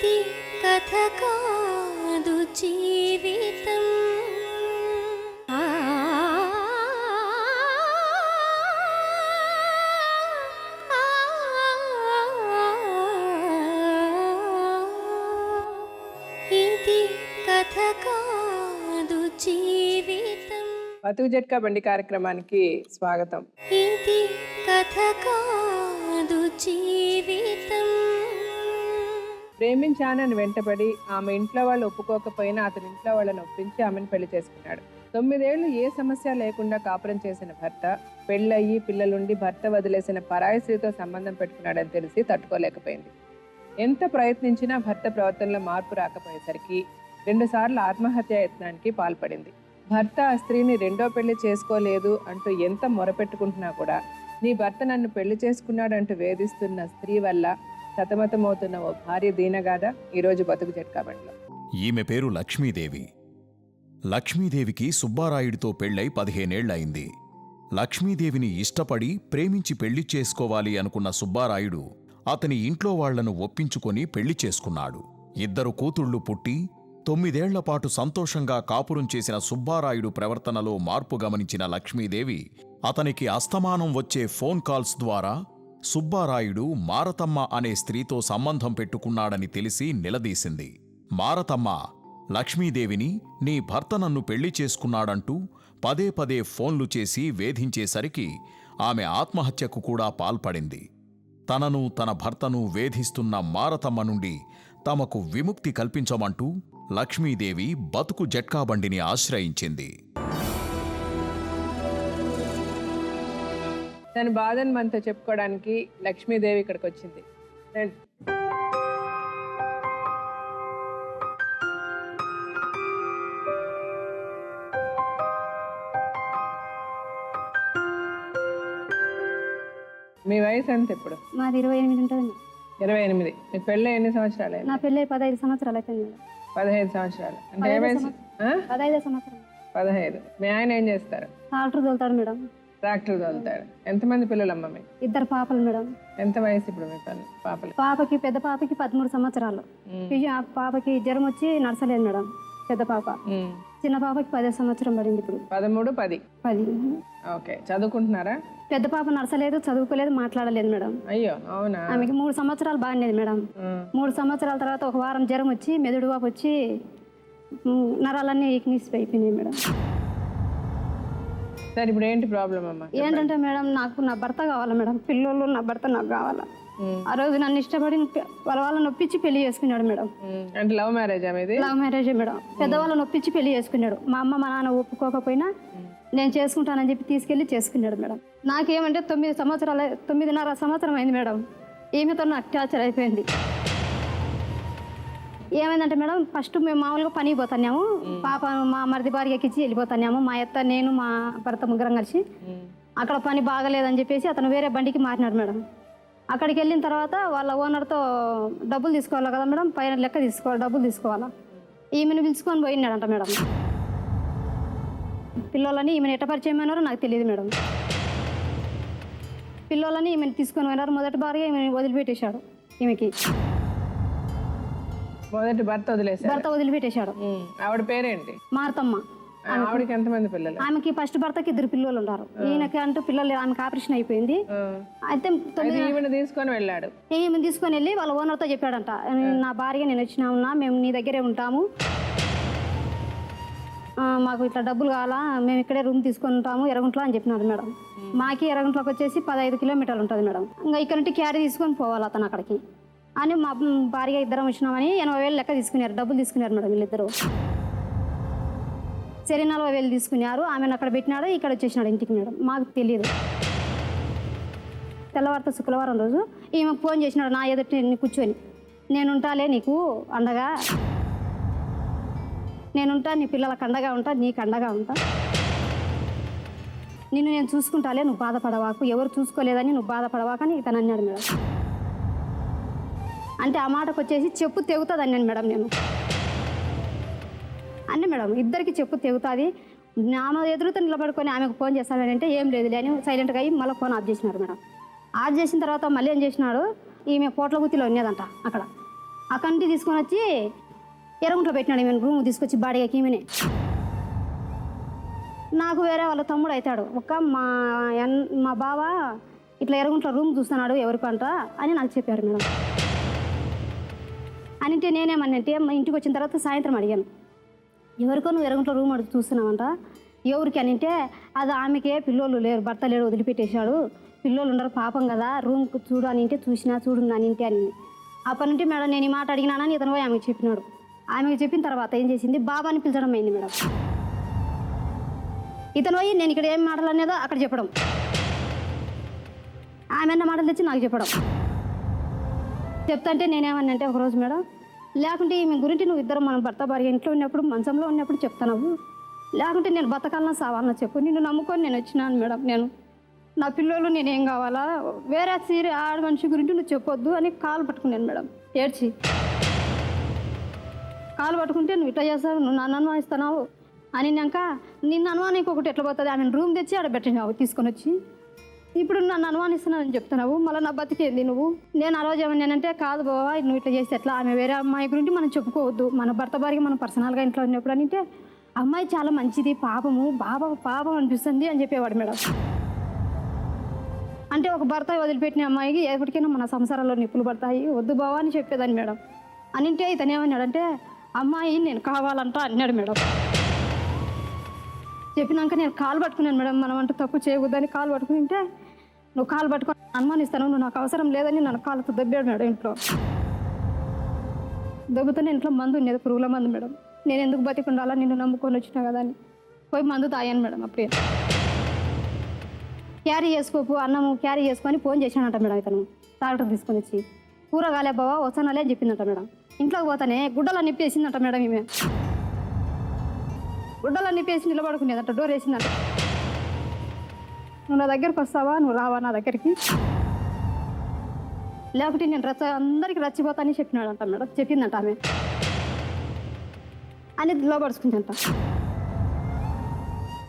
ఇది కథ కాదు జీవితం. ఇది కథ కాదు జీవితం. బతుకు జట్కా బండి కార్యక్రమానికి స్వాగతం. ఇది కథ కాదు జీవితం. ప్రేమించానని వెంటబడి ఆమె ఇంట్లో వాళ్ళు ఒప్పుకోకపోయినా అతని ఇంట్లో వాళ్ళని ఒప్పించి ఆమెను పెళ్లి చేసుకున్నాడు. 9 ఏళ్లు ఏ సమస్య లేకుండా కాపురం చేసిన భర్త పెళ్ళయ్యి పిల్లలుండి భర్త వదిలేసిన పరాయి స్త్రీతో సంబంధం పెట్టుకున్నాడని తెలిసి తట్టుకోలేకపోయింది. ఎంత ప్రయత్నించినా భర్త ప్రవర్తనలో మార్పు రాకపోయేసరికి 2 సార్లు ఆత్మహత్యా యత్నానికి పాల్పడింది. భర్త ఆ స్త్రీని రెండో పెళ్లి చేసుకోలేదు అంటూ ఎంత మొరపెట్టుకుంటున్నా కూడా నీ భర్త నన్ను పెళ్లి చేసుకున్నాడంటూ వేధిస్తున్న స్త్రీ వల్ల సతమతమవుతున్న ఓ భార్య దీనగాథ ఈరోజు బతుకు జట్కా బండిలో. ఈమె పేరు లక్ష్మీదేవి. లక్ష్మీదేవికి సుబ్బారాయుడితో పెళ్ళై 15 ఏళ్లయింది. లక్ష్మీదేవిని ఇష్టపడి ప్రేమించి పెళ్లి చేసుకోవాలి అనుకున్న సుబ్బారాయుడు అతని ఇంట్లో వాళ్లను ఒప్పించుకొని పెళ్లి చేసుకున్నాడు. 2 కూతుళ్లు పుట్టి 9 ఏళ్లపాటు సంతోషంగా కాపురం చేసిన సుబ్బారాయుడు ప్రవర్తనలో మార్పు గమనించిన లక్ష్మీదేవి అతనికి అస్తమానం వచ్చే ఫోన్ కాల్స్ ద్వారా సుబ్బారాయుడు మారతమ్మ అనే స్త్రీతో సంబంధం పెట్టుకున్నాడని తెలిసి నిలదీసింది. మారతమ్మ లక్ష్మీదేవిని నీ భర్త నన్ను పెళ్లి చేసుకున్నాడంటూ పదే పదే ఫోన్లు చేసి వేధించేసరికి ఆమె ఆత్మహత్యకు కూడా పాల్పడింది. తనను తన భర్తను వేధిస్తున్న మారతమ్మ నుండి తమకు విముక్తి కల్పించమంటూ లక్ష్మీదేవి బతుకు జట్కా బండిని ఆశ్రయించింది. తన బాధను మనతో చెప్పుకోవడానికి లక్ష్మీదేవి ఇక్కడికి వచ్చింది. మీ వయసు ఎంత ఇప్పుడు? మాది 28 ఉంటుంది. 28. మీ పెళ్ళి ఎన్ని సంవత్సరాలు? నా పెళ్ళి 15 సంవత్సరాలు అయిపోయింది. 15 సంవత్సరాలు అంటే ఏ వయసు? 15 సంవత్సరాలు. 15. మీ ఆయన ఏం చేస్తారు? ట్రాక్టర్ తోలుతాడు మేడం. ట్రాక్టర్ తోలుతాడు. ఎంతమంది పిల్లలమ్మ మీకు? 2 పాపలు మేడం. ఎంత వయసు ఇప్పుడు మీ పాపలు? పాపకి పెద్ద పాపకి 13 సంవత్సరాలు. పాపకి జ్వరం వచ్చి నడసలేదు మేడం. పెద్ద పాప. చిన్న పాపకి 10 సంవత్సరం పడింది ఇప్పుడు. 13, 10. ఓకే. చదువుకుంటున్నారా? పెద్ద పాప నడసలేదు, చదువుకోలేదు, మాట్లాడలేదు మేడం. అయ్యో అవునా? ఆమెకి 3 సంవత్సరాలు బాగానేది మేడం. 3 సంవత్సరాల తర్వాత ఒక వారం జ్వరం వచ్చి మెదడు వాపు వచ్చి నరాలన్నీ ఈకినిసిపోయినాయి మేడం. సరే ఇప్పుడు ఏంటి ప్రాబ్లం అమ్మా? ఏంటంటే మేడం నాకు నా భర్త కావాలా మేడం. పిల్లలు నా భర్త నాకు కావాలా. ఆ రోజు నన్ను ఇష్టపడి వాళ్ళని నొప్పించి పెళ్లి చేసుకున్నాడు మేడం. అంటే లవ్ మ్యారేజ్? లవ్ మ్యారేజే మేడం. పెద్దవాళ్ళని నొప్పించి పెళ్లి చేసుకున్నాడు. మా అమ్మ మా నాన్న ఒప్పుకోకపోయినా నేను చేసుకుంటానని చెప్పి తీసుకెళ్లి చేసుకున్నాడు మేడం. నాకేమంటే 9.5 సంవత్సరం అయింది మేడం. ఈమెతో నాకు టార్చర్ అయిపోయింది. ఏమైందంటే మేడం ఫస్ట్ మేము మామూలుగా పనికి పోతున్నాము. పాప మా మరిది భార్య ఎక్కించి వెళ్ళిపోతున్నాము. మా అత్త నేను మా భర్త ముగ్గురం కలిసి. అక్కడ పని బాగలేదని చెప్పేసి అతను వేరే బండికి మారినాడు మేడం. అక్కడికి వెళ్ళిన తర్వాత వాళ్ళ ఓనర్తో డబ్బులు తీసుకోవాలి కదా మేడం, పైన లెక్క తీసుకోవాలి, డబ్బులు తీసుకోవాలా. ఈమెను పిలుచుకొని పోయినాడంట మేడం. పిల్లలని ఈమెను ఎట్ట పరిచయం అయినారో నాకు తెలియదు మేడం. పిల్లలని ఈమెను తీసుకొని పోయినారు. మొదటి భార్య ఈమెను వదిలిపెట్టేశాడు. ఈమెకి మొదటి భర్త వదిలిపెట్టేశాడు. ఆవిడ పేరేంటి? మారతమ్మ. ఆవిడకి ఎంతమంది పిల్లలు? ఆమెకి ఫస్ట్ భర్తకి 2 పిల్లలు ఉన్నారు. ఈయనకి అంటూ పిల్లలు, ఆమెకి ఆపరేషన్ అయిపోయింది. అయితే ఈమెను తీసుకొని వెళ్ళాడు. ఈమెను తీసుకొని వెళ్ళి వాళ్ళ ఓనర్తో చెప్పాడంట, నా భార్య నేను వచ్చినా ఉన్నా, మేము నీ దగ్గరే ఉంటాము, మాకు ఇట్లా డబ్బులు కావాలా, మేము ఇక్కడే రూమ్ తీసుకొని ఉంటాము ఎర్రగుంట్లో అని చెప్పినాడు మేడం. మాకి ఎర్రగుంట్లోకి వచ్చేసి 15 కిలోమీటర్లు ఉంటుంది మేడం. ఇంకా ఇక్కడ నుండి క్యారీ తీసుకొని పోవాలి అతను అక్కడికి అని. మా భార్య ఇద్దరం వచ్చినామని 80,000 లెక్క తీసుకున్నారు. డబ్బులు తీసుకున్నారు మేడం వీళ్ళిద్దరు. సరే 40,000 తీసుకున్నారు. ఆమెను అక్కడ పెట్టినాడు, ఇక్కడ వచ్చేసినాడు ఇంటికి మేడం. మాకు తెలియదు. తెల్లవారితో శుక్రవారం రోజు ఈమెకు ఫోన్ చేసినాడు నా ఎదుటి కూర్చొని, నేనుంటాలే నీకు అండగా, నేనుంటా, నీ పిల్లలకు అండగా ఉంటా, నీకు అండగా ఉంటా, నిన్ను నేను చూసుకుంటాలే, నువ్వు బాధపడవాకు, ఎవరు చూసుకోలేదని నువ్వు బాధపడవాకని ఇతను అన్నాడు మేడం. అంటే ఆ మాటకు వచ్చేసి చెప్పు తెగుతుంది అన్నాను మేడం నేను. అన్నీ మేడం ఇద్దరికి చెప్పు తెగుతుంది. ఆమె ఎదురుతో నిలబడుకొని ఆమెకు ఫోన్ చేస్తానంటే ఏం లేదు అని సైలెంట్గా అయ్యి మళ్ళీ ఫోన్ ఆఫ్ చేసినారు మేడం. ఆఫ్ చేసిన తర్వాత మళ్ళీ ఏం చేసినాడు, ఈమె పోట్ల గుత్తిలో ఉన్నదంట అక్కడ. అక్కడి నుంచి తీసుకొని వచ్చి ఎరగుంట్లో పెట్టినాడు ఈమెను రూమ్ తీసుకొచ్చి బాడీకి ఈమెనే. నాకు వేరే వాళ్ళ తమ్ముడు అవుతాడు మా బావ ఇట్లా ఎరగుంట్లో రూమ్ చూస్తున్నాడు ఎవరికంట అని నాకు చెప్పారు మేడం. అనింటే నేనేమన్నంటే మా ఇంటికి వచ్చిన తర్వాత సాయంత్రం అడిగాను, ఎవరికో నువ్వు ఎరగుంట్లో రూమ్ అడుగు చూస్తున్నావంట, ఎవరికి అనింటే అది ఆమెకే పిల్లోళ్ళు లేరు, భర్త లేడు, వదిలిపెట్టేశాడు, పిల్లోళ్ళు ఉండరు పాపం కదా, రూమ్ చూడు అని అంటే చూసినా చూడు అనింటే అని. అప్పటి నుండి మేడం నేను ఈ మాట అడిగినానని ఇతను పోయి ఆమెకు చెప్పినాడు. ఆమెకు చెప్పిన తర్వాత ఏం చేసింది, బాబాని పిలిచడం అయింది మేడం. ఇతను పోయి నేను ఇక్కడ ఏం మాటలు అనేదో అక్కడ చెప్పడం, ఆమె అన్న మాటలు తెచ్చి నాకు చెప్పడం. చెప్తాంటే నేనేమన్నంటే ఒకరోజు మేడం, లేకుంటే ఈమె గురించి నువ్వు ఇద్దరు మన భర్త భార్య ఇంట్లో ఉన్నప్పుడు మంచంలో ఉన్నప్పుడు చెప్తాను, లేకుంటే నేను బతకాలన్నా సావాలన్నా చెప్పు, నిన్ను నమ్ముకొని నేను వచ్చినాను మేడం, నేను నా పిల్లలు నేనేం కావాలా, వేరే ఆడ మనిషి గురించి నువ్వు చెప్పొద్దు అని కాలు పట్టుకున్నాను మేడం ఏడ్చి. కాలు పట్టుకుంటే నువ్వు ఇట్లా చేస్తావు, నువ్వు నన్ను అనుమానిస్తున్నావు అనినాక నిన్ను అనుమానికి ఒకటి ఎట్లా పోతుంది, ఆమెను రూమ్ తెచ్చి ఆడ పెట్టినావు తీసుకొని వచ్చి, ఇప్పుడు నన్ను అనుమానిస్తున్నానని చెప్తున్నావు, మళ్ళీ నా బతికేంది నువ్వు. నేను ఆ రోజు ఏమన్నానంటే కాదు బావా నువ్వు ఇట్లా చేస్తే ఎట్లా, ఆమె వేరే అమ్మాయి గురించి మనం చెప్పుకోవద్దు, మన భర్త భార్య మనం పర్సనల్గా ఇంట్లో ఉన్నప్పుడు అని అంటే అమ్మాయి చాలా మంచిది పాపము పాపం అనిపిస్తుంది అని చెప్పేవాడు మేడం. అంటే ఒక భర్త వదిలిపెట్టిన అమ్మాయికి ఎప్పటికైనా మన సంసారాల్లో నిప్పులు పడతాయి, వద్దు బావా అని చెప్పేదాన్ని మేడం. అనింటే ఇతను ఏమన్నాడంటే అమ్మాయి నేను కావాలంట అన్నాడు మేడం. చెప్పినాక నేను కాలు పట్టుకున్నాను మేడం, మనం అంటే తప్పు చేయకూడదని కాలు పట్టుకుని ఉంటే నువ్వు కాలు పట్టుకొని అనుమానిస్తాను, నువ్వు నాకు అవసరం లేదని నన్ను కాలుతో దెబ్బాడు మేడం. ఇంట్లో దెబ్బతోనే ఇంట్లో మందు ఉండేది, పురుగుల మందు మేడం. నేను ఎందుకు బతికుండాలా, నిన్ను నమ్ముకొని వచ్చినా కదా అని పోయి మందు తాగాను మేడం. అప్పుడే క్యారీ చేసుకోపు అన్నము క్యారీ చేసుకొని ఫోన్ చేశానంట మేడం. ఇతను డాక్టర్ తీసుకొని వచ్చి కూరగాలే బావా వస్తానాలే అని చెప్పిందంట మేడం. ఇంట్లోకి పోతానే గుడ్డలో నిప్పేసిందంట మేడం. ఈమె గుడ్డలో నిప్పేసి నిలబడుకునేదంట, డోర్ వేసిందంట. నువ్వు నా దగ్గరికి వస్తావా, నువ్వు రావా నా దగ్గరికి, లేకపోతే నేను అందరికీ రచ్చిపోతానని చెప్పినాడంట మేడం. చెప్పిందంట ఆమె అని లోపడుచుకుందంట.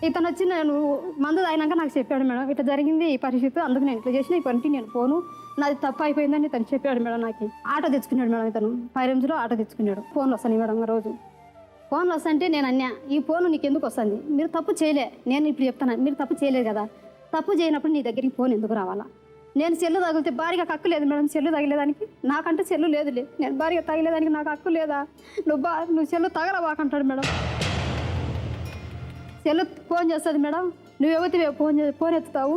ఇతను వచ్చి నేను మందు తాగినాక నాకు చెప్పాడు మేడం, ఇట్లా జరిగింది ఈ పరిస్థితి, అందుకు నేను ఇట్లా చేసిన, ఈ పనికి నేను పోను, నాది తప్పు అయిపోయిందని ఇతను చెప్పాడు మేడం. నాకు ఆటో తెచ్చుకున్నాడు మేడం. ఇతను 5 నిమిషంలో ఆటో తెచ్చుకున్నాడు. ఫోన్లు వస్తాను మేడం. రోజు ఫోన్లు వస్తుంటే నేను అన్నా ఈ ఫోన్ నీకు ఎందుకు వస్తుంది, మీరు తప్పు చేయలే, నేను ఇప్పుడు చెప్తాను మీరు తప్పు చేయలేదు కదా, తప్పు చేయనప్పుడు నీ దగ్గరికి ఫోన్ ఎందుకు రావాలా, నేను సెల్లు తగిలితే భారీగా హక్కు లేదు మేడం, సెల్లు తగిలేదానికి నాకంటే సెల్లు లేదులే, నేను భారీగా తగిలేదానికి నాకు హక్కు లేదా, నువ్వు సెల్లు తగలవాకంటాడు మేడం. సెల్లు ఫోన్ చేస్తుంది మేడం, నువ్వు ఎవరివే ఫోన్ ఎత్తుతావు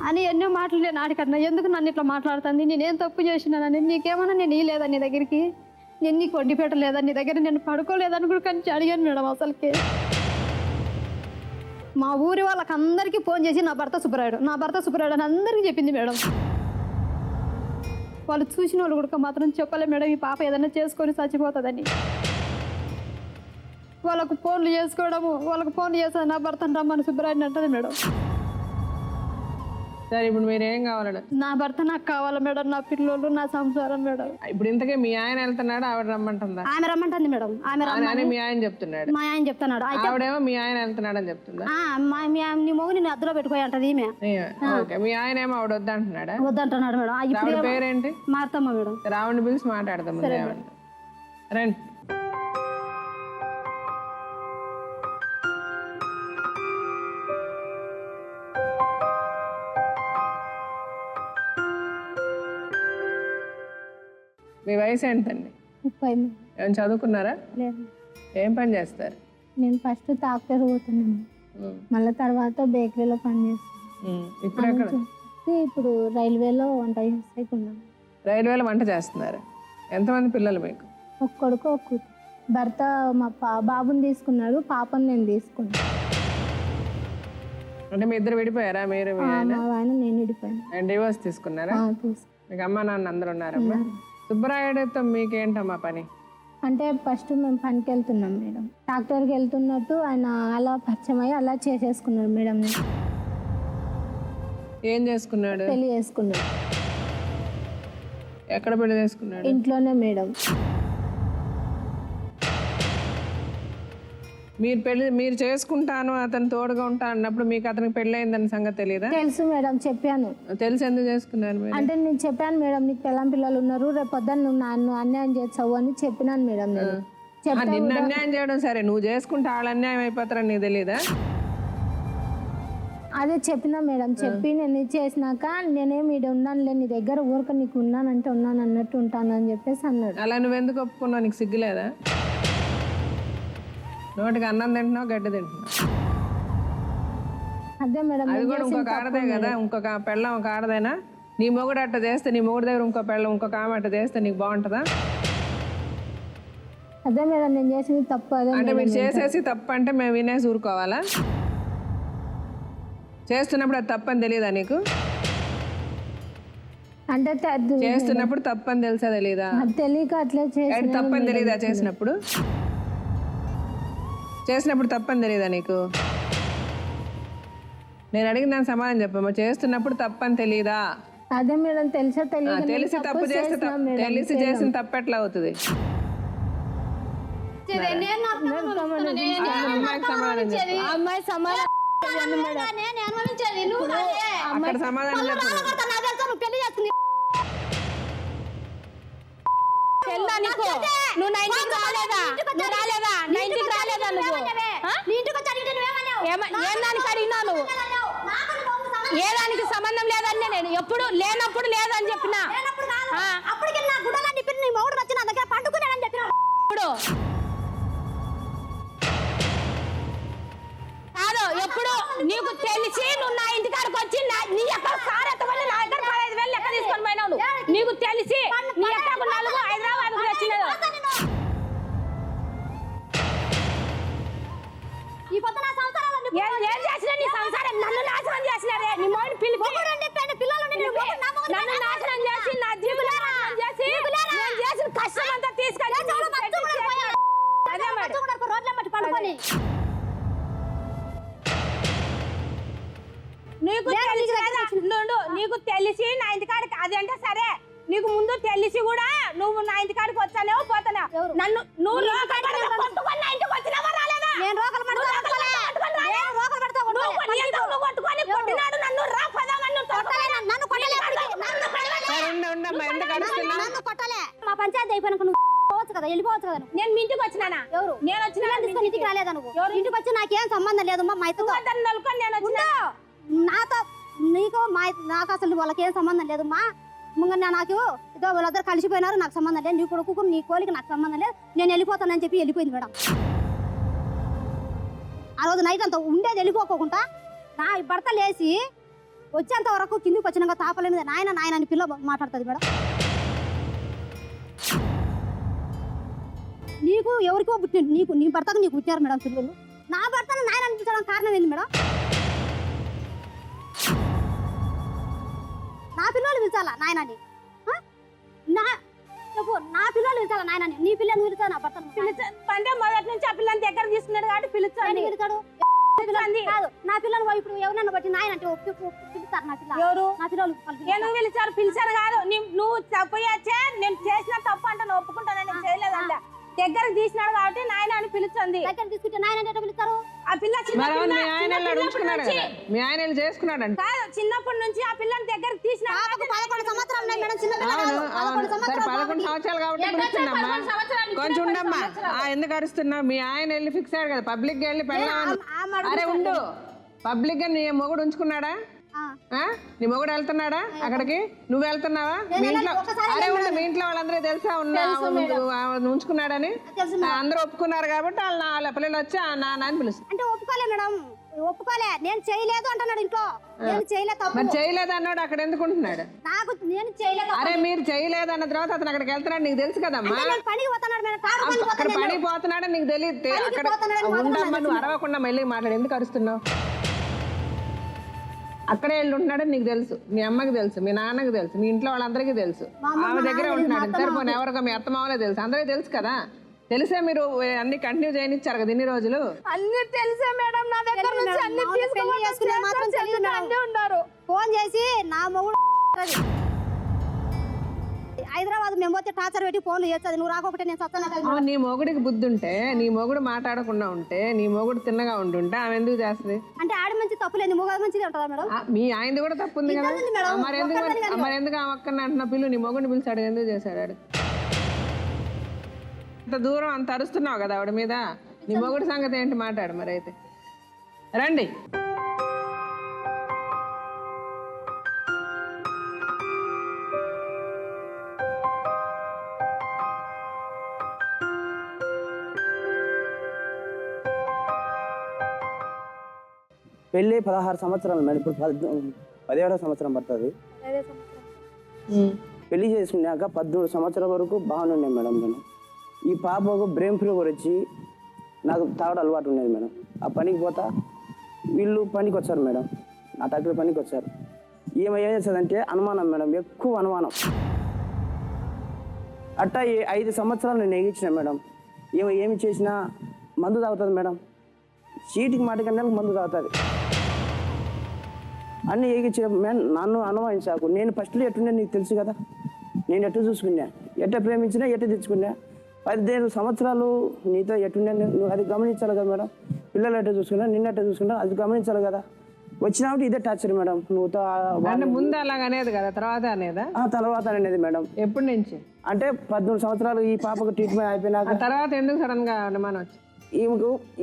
అని ఎన్నో మాటలు నేను ఆడికన్నా, ఎందుకు నన్ను ఇట్లా మాట్లాడుతుంది, నేనేం తప్పు చేసినానని, నీకేమన్నా నేను ఇయ్యలేదా నీ దగ్గరికి, నేను నీకు వండి పెట్టలేదా, నీ దగ్గర నేను పడుకోలేదని కూడా కానీ అడిగాను మేడం. అసలుకి మా ఊరి వాళ్ళకి అందరికీ ఫోన్ చేసి నా భర్త సుబ్బరాయుడు అని అందరికీ చెప్పింది మేడం. వాళ్ళు చూసిన వాళ్ళు కూడా మాత్రం చెప్పలే మేడం ఈ పాప ఏదైనా చేసుకొని చచ్చిపోతుందని. వాళ్ళకు ఫోన్లు చేసుకోవడము, వాళ్ళకు ఫోన్లు చేస్తాను నా భర్తను రమ్మని సుబ్బరాయుడిని అంటుంది మేడం. సరే ఇప్పుడు మీరు ఏం కావాలడు? నా భర్త నాకు కావాలి మేడం, నా పిల్లలు, నా సంసారం మేడం. ఇప్పుడు ఇంతకే మీ ఆయన వెళ్తున్నాడు, ఆవిడ రమ్మంటుందా? ఆమె రమ్మంటుంది మేడం. ఆమె మీ ఆయన చెప్తున్నాడు, మా ఆయన చెప్తున్నాడు, ఆవిడేమో మీ ఆయన వెళ్తున్నాడు అని చెప్తుందా? నీ మొగ్గు నేను అద్దలో పెట్టుకోయి అంటది ఈమె. ఓకే, మీ ఆయన ఏమో ఆవిడ వద్దంటున్నాడా? వద్దంటున్నాడు మేడం. ఆవిడ పేరేంటి? మార్తమ్మ మేడం. రావుని పిలిచి మాట్లాడదాం. రండి. మీ వయసు ఏంటండి? 30. ఏమైనా చదువుకున్నారా? లేదు. ఏం పని చేస్తారు? నేను ఫస్ట్ ట్రాక్టర్ పోతున్నాను, మళ్ళీ తర్వాత బేకరీలో పని చేస్తాను. ఇప్పుడు ఎక్కడ? ఇప్పుడు రైల్వేలో వంట చేసేకున్నాను. రైల్వేలో వంట చేస్తున్నారు. ఎంతమంది పిల్లలు మీకు? ఒక కొడుకు ఒక కూతురు. భర్త మా బాబుని తీసుకున్నాడు, పాపని నేను తీసుకున్నాను. అంటే మీ ఇద్దరు విడిపోయారా? మీరు మా ఆయన నేను విడిపోయాను. డివోర్స్ తీసుకున్నారా? మీకు అమ్మ నాన్న అందరు ఉన్నారమ్మా? సుబ్బరాయుడితో మీకేంటమ్మా పని? అంటే ఫస్ట్ మేము పనికి వెళ్తున్నాం మేడం, ట్రాక్టర్కి వెళ్తున్నట్టు ఆయన అలా పరిచయం అలా చేసేసుకున్నాడు మేడం. ఏం చేసుకున్నాడు? పెళ్లి చేసుకున్నాడు. ఎక్కడ పెళ్లి చేసుకున్నాడు? ఇంట్లోనే మేడం. మీరు చేసుకుంటాను అతను తోడుగా ఉంటా అన్నప్పుడు మీకు అతనికి పెళ్ళి అయిందని సంగతి తెలియదా? తెలుసు మేడం, చెప్పాను. తెలిసి ఎందుకు చేసుకున్నారు మీరు? అంటే నేను చెప్పాను మేడం, నీకు పిల్లలు ఉన్నారు, రేపు పొద్దున్న నువ్వు నన్ను అన్యాయం చేస్తావు అని చెప్పినాను మేడం. నేను నిన్ను అన్యాయం చేయడం సరే, నువ్వు చేసుకుంటే వాళ్ళు అన్యాయం అయిపోతారని నీకు తెలియదా? అదే చెప్పినా మేడం. చెప్పి నేను ఇది చేసినాక నేనేమి ఈడ ఉన్నానులే, నీ దగ్గర ఊరక నీకు ఉన్నానంటే ఉన్నాను అన్నట్టు ఉంటాను అని చెప్పేసి అన్నాడు. అలా నువ్వెందుకు ఒప్పుకున్నావు? నీకు సిగ్గులేదా? నోటికి అన్నం తింటున్నావు, గడ్డి తింటున్నావు. అదే మేడం, అది కూడా ఇంకొక ఆడదే కదా, ఇంకొక పెళ్ళం ఒక ఆడదేనా? నీ మొగుడు అట్ట చేస్తే, నీ మొగుడు దగ్గర ఇంకో పెళ్ళం ఇంకొక ఆమె అట్ట చేస్తే నీకు బాగుంటుందా? అదే మేడం, నేను చేసింది తప్పు. అదే అంటే మీరు చేసేసి తప్పు అంటే మేము వినేసి ఊరుకోవాలా? చేస్తున్నప్పుడు అది తప్పని తెలియదా నీకు? అంటే చేస్తున్నప్పుడు తప్పని తెలుసా తెలీదా? తెలియక అట్లే చేసి తప్పని తెలియదా? చేసినప్పుడు తప్పని తెలియదా నీకు? నేను అడిగిన దాని సమాధానం చెప్పమ్మా. చేస్తున్నప్పుడు తప్పని తెలియదా? అదే మేడం, తెలిసా తెలియక తెలిసి తప్పు చేస్తే తెలిసి చేసిన తప్పు ఎట్లా అవుతుంది? అమ్మాయి సమాధానం అక్కడ సమాధానం చెప్పు. నువ్వు 90కి రాలేదా? నువ్వు రాలేదా? 90కి రాలేదా నువ్వు? ఏదానికి అడిగినాను? ఏ దానికి సంబంధం లేదని నేను ఎప్పుడు లేనప్పుడు లేదని చెప్పినా. ఇప్పుడు కాదు, ఎప్పుడు నీకు తెలిసి నువ్వు నా ఇంటికాడికి వచ్చి నీ ఎక్కడ సార్ ఎత్తమని నా దగ్గర 15,000 లెక్క తీసుకొని పోయినావు. నీకు తెలిసి నీ ఎక్కడ 4 హైదరాబాద్ వచ్చినది. ఏం చేసినా నీ సంసారం నన్ను నాశనం చేసినారే. నీ మోని పిలిపి నన్ను నాశనం చేసి నా జీవితం నాశనం చేసి నేను చేసిన కష్టం అంతా తీసుకెళ్ళి అదే మరి. నీకు నీకు తెలిసి నా ఇంటికాడికి అది అంటే సరే, నీకు ముందు తెలిసి కూడా నువ్వు నా ఇంటికాడికి వచ్చానేవో పోతానా? నన్ను నువ్వు కొట్టుకొని నా ఇంటికి వచ్చినావా రాలేదా? నేను రోకలు కొట్టినాడు నన్ను. రా పదమన్ను మా పంచాయతీ అయిపోయినాక నువ్వు పోవచ్చు కదా, వెళ్ళిపోవచ్చు కదా. నేను మీ ఇంటికి వచ్చినానా? ఎవరు? నేను వచ్చిన ఇంటికి రాలేదా నువ్వు? ఇంటికి వచ్చి నాకేం సంబంధం లేదు మా ఇతను నేను వచ్చినా. నాతో నీకు నాకు అసలు వాళ్ళకి ఏం సంబంధం లేదు మా. నాకు ఇదో వాళ్ళందరూ కలిసిపోయినారు, నాకు సంబంధం లేదు. నీ కొడుకు నీ కోలికి నాకు సంబంధం లేదు, నేను వెళ్ళిపోతానని చెప్పి వెళ్ళిపోయింది మేడం. ఆ రోజు నైట్ అంతా ఉండేది వెళ్ళిపోకుండా నా భర్త లేచి వచ్చేంత వరకు కిందికి వచ్చినాక తాపల మీద నాయన నాయన అని పిల్ల మాట్లాడుతుంది మేడం. నీకు ఎవరికో పుట్టిన నీకు నీ భర్తకు నీకు పుట్టారు మేడం పిల్లలు. నా భర్తను నాయన అనిపించడానికి కారణం ఏంది మేడం? నా పిల్లలు పిలిచాలా నాయనని? నా పిల్లలు పిలిచాలా నాయనని? నీ పిల్లలు పిలిచా నా భర్త అంటే మొదటి నుంచి ఆ పిల్లని దగ్గర తీసుకున్నాడు కాబట్టి పిలుచాడు. కాదు నా పిల్లలు ఇప్పుడు ఎవరన్నా బట్టి నాయన అంటే పిలుస్తారు. నా పిల్లలు ఎవరు? నా పిల్లలు పిలిచారు కాదు. నువ్వు తప్పు చేయచ్చే, నేను చేసిన తప్పు అంటే నువ్వు ఒప్పుకుంటానని నేను చేయలేదంట. దగ్గర తీసినాడు కాబట్టి నాయన అని పిలుస్తుంది. దగ్గర తీసుకుంటే నాయన అంటే పిలుస్తారు. ఆ పిల్ల మీ ఆయన చేసుకున్నాడు కాదు, చిన్నప్పటి నుంచి ఆ పిల్లని దగ్గర తీసిన 11 సంవత్సరాలు ఉన్నాయి మేడం. చిన్న 11 సంవత్సరాలు కాబట్టి పిలుస్తున్నామ్మా. కొంచెం ఉండమ్మా. ఎందుకు అరుస్తున్నావు? మీ ఆయన వెళ్ళి ఫిక్స్ అయ్యాడు కదా, పబ్లిక్ గా వెళ్ళి పెళ్ళామని. అరే ఉండు, పబ్లిక్ గా నీ మొగుడు ఉంచుకున్నాడా? నీ మొగుడు వెళ్తున్నాడా అక్కడికి? నువ్వు వెళ్తున్నావా? మీ ఇంట్లో అరే ఉండు, మీ ఇంట్లో వాళ్ళందరూ తెలుసా ఉంచుకున్నాడని? అందరూ ఒప్పుకున్నారు కాబట్టి వాళ్ళ పిల్లలు వచ్చి నాన్న అని పిలుస్తారు. అంటే ఒప్పుకోలే మేడం, ఒప్పుకోలే. నేను చేయలేదు అంటున్నాడు ఇంట్లో. నేను చేయలేదు. మరి చేయలేదు అన్నాడు, అక్కడ ఎందుకుంటున్నాడు? నాకు నేను చేయలేదు. అరే మీరు చేయలేదు అన్న తర్వాత అతను అక్కడికి వెళ్తున్నాడు నీకు తెలుసు కదమ్మా. పనికి పోతున్నాడు మేడం. అక్కడ పనికి పోతున్నాడు నీకు తెలియదు. అక్కడ ఉండమ్మా, నువ్వు అరవకుండా మళ్ళీ మాట్లాడు. ఎందుకు అరుస్తున్నావు? అక్కడే వెళ్ళి ఉంటున్నాడని నీకు తెలుసు, మీ అమ్మకి తెలుసు, మీ నాన్నకి తెలుసు, మీ ఇంట్లో వాళ్ళందరికీ తెలుసు. ఆమె దగ్గరే ఉంటున్నాడు. సరిపోను ఎవరికో మీ అత్తమామలే తెలుసు, అందరికీ తెలుసు కదా. తెలిసే మీరు అన్ని కంటిన్యూ చేయనిచ్చారు కదా ఇన్ని రోజులు. అన్ని తెలిసే మేడం, నా దగ్గర నుంచి అన్ని తీసుకునే మాత్రం తెలియదు. ఫోన్ చేసి నా మొగుడు హైదరాబాద్ మేము పోతే టార్చర్ పెట్టి ఫోన్లు చేస్తుంది నువ్వు రాకపోతే నేను సత్తాను. నీ మొగుడికి బుద్ధి ఉంటే, నీ మొగుడు మాట్లాడకుండా ఉంటే, నీ మొగుడు తిన్నగా ఉంటుంటే ఆమె ఎందుకు చేస్తుంది? అంటే ఆడ మంచి తప్పులేదు మొగ మంచిది ఉంటుందా మేడం? మీ ఆయనది కూడా తప్పు ఉంది కదా. ఇద్దరిది మేడం, మరెందుకు ఆ ఒక్కరిని అంటున్నా? పిల్లు నీ మొగుడిని పిలిచాడు, ఎందుకు చేశాడు ఆడు? అంత దూరం అంత అరుస్తున్నావు కదా ఆవిడ మీద. నీ మొగుడి సంగతి ఏంటి మాట్లాడు మరి అయితే. రండి. పెళ్ళి 16 సంవత్సరాలు మేడం. ఇప్పుడు 17వ సంవత్సరం పడుతుంది. పెళ్లి చేసుకున్నాక 13 సంవత్సరాల వరకు బాగానే మేడం. నేను ఈ పాపకు బ్రెయిన్ ఫీవర్ వచ్చి నాకు తాగడం అలవాటు ఉండేది మేడం. ఆ పనికి పోతా వీళ్ళు పనికి వచ్చారు మేడం, నా దగ్గర పనికి వచ్చారు. ఏం చేస్తుందంటే అనుమానం మేడం, ఎక్కువ అనుమానం. అట్టా 5 సంవత్సరాలు నేను ఎగించిన మేడం. ఏమి చేసినా మందు తాగుతుంది మేడం. చీటికి మాటికి మందు తాగుతుంది. అన్నీ ఏగించిన మేడం. నన్ను అనుమానించాకు. నేను ఫస్ట్లో ఎట్టుండే నీకు తెలుసు కదా. నేను ఎట్టు చూసుకున్నా, ఎట్ట ప్రేమించినా ఎట్ట తెచ్చుకున్నా. 15 సంవత్సరాలు నీతో ఎట్టుండే నువ్వు అది గమనించాలి కదా మేడం. పిల్లలు ఎట్ట చూసుకున్నా, నిన్న ఎట్ట చూసుకున్నా అది గమనించాలి కదా. వచ్చినప్పుడు ఇదే టార్చర్ మేడం. నువ్వుతో అంటే ముందు అలాగ అనేది కదా, తర్వాత అనేదా? తర్వాత అనేది మేడం. ఎప్పటి నుంచి అంటే 13 సంవత్సరాలు ఈ పాపకు ట్రీట్మెంట్ అయిపోయినాక తర్వాత ఎందుకు సడన్ గా అనుమానం వచ్చింది?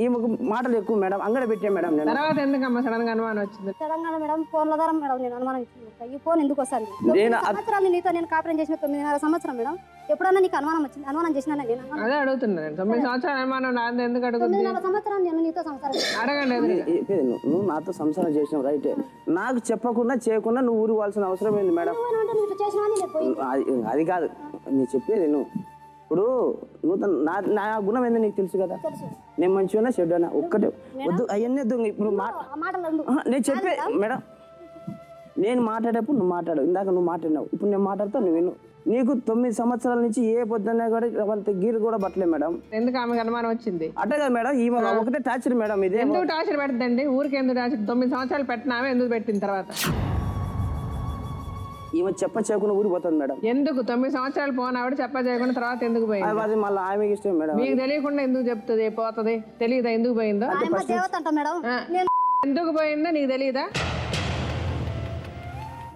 ఈమెకు మాటలు ఎక్కువ మేడం. అంగడ పెట్టా మేడం నేను. తర్వాత ఎందుకమ్మా సడన్ గా అనుమానం వచ్చింది? తెలంగాణ మేడం ఫోన్ల ద్వారా మేడం నేను అనుమానం ఇచ్చింది. ఈ ఫోన్ ఎందుకు వస్తుంది? నేను సంవత్సరాలు నీతో నేను కాపురం చేసిన 9.5 సంవత్సరం మేడం. ఎప్పుడన్నా నీకు అనుమానం వచ్చింది? అనుమానం చేసినా నేను అదే అడుగుతున్నా. 9 సంవత్సరాలు అనుమానం రాదు ఎందుకు అడుగుతుంది? 9.5 సంవత్సరాలు నేను నీతో సంసారం అడగండి ఎదురుగా. చెప్పేది నువ్వు నాతో సంసారం చేసినావు రైటే. నాకు చెప్పకుండా చేయకుండా నువ్వు ఊరు పోవాల్సిన అవసరం ఏంది మేడం? అంటే నువ్వు చేసినా నేను పోయి అది కాదు నేను చెప్పేది. నువ్వు ఇప్పుడు నువ్వు నా గుణం ఏందో నీకు తెలుసు కదా. నేను మంచిగా చెడ్డనా ఒక్కటే వద్దు అవన్నీ వద్దు. ఇప్పుడు ఆ మాటలు ఎందుకు? నేను చెప్పే మేడం, నేను మాట్లాడేప్పుడు నువ్వు మాట్లాడు. ఇందాక నువ్వు మాట్లాడినావు, ఇప్పుడు నేను మాట్లాడుతా నువ్వు విను. నీకు 9 సంవత్సరాల నుంచి ఏ పొద్దున్న కూడా వాళ్ళ గీరు కూడా పట్టలే మేడం. ఎందుకు ఆమెకు అనుమానం వచ్చింది? అట్టే కదా మేడం. ఈ ఒకటే టార్చర్ మేడం. ఇది ఎందుకు టార్చర్ పెడుతుందండి? ఊరికి ఎందుకు టార్చర్? 9 సంవత్సరాలు పెట్టినామే ఎందుకు పెట్టిన తర్వాత? ఈమె చేయకుండా ఊరికి పోతుంది మేడం. ఎందుకు 9 సంవత్సరాలు పోనావిడ చేయకుండా తర్వాత ఎందుకు పోయింది? అది మళ్ళీ ఆమెకి ఇష్టం మేడం. మీకు తెలియకుండా ఎందుకు చెప్తుంది పోతుంది? తెలియదా ఎందుకు పోయిందో? ఆయమ్మ దేవత అంట మేడం. ఎందుకు పోయిందో నీకు తెలియదా?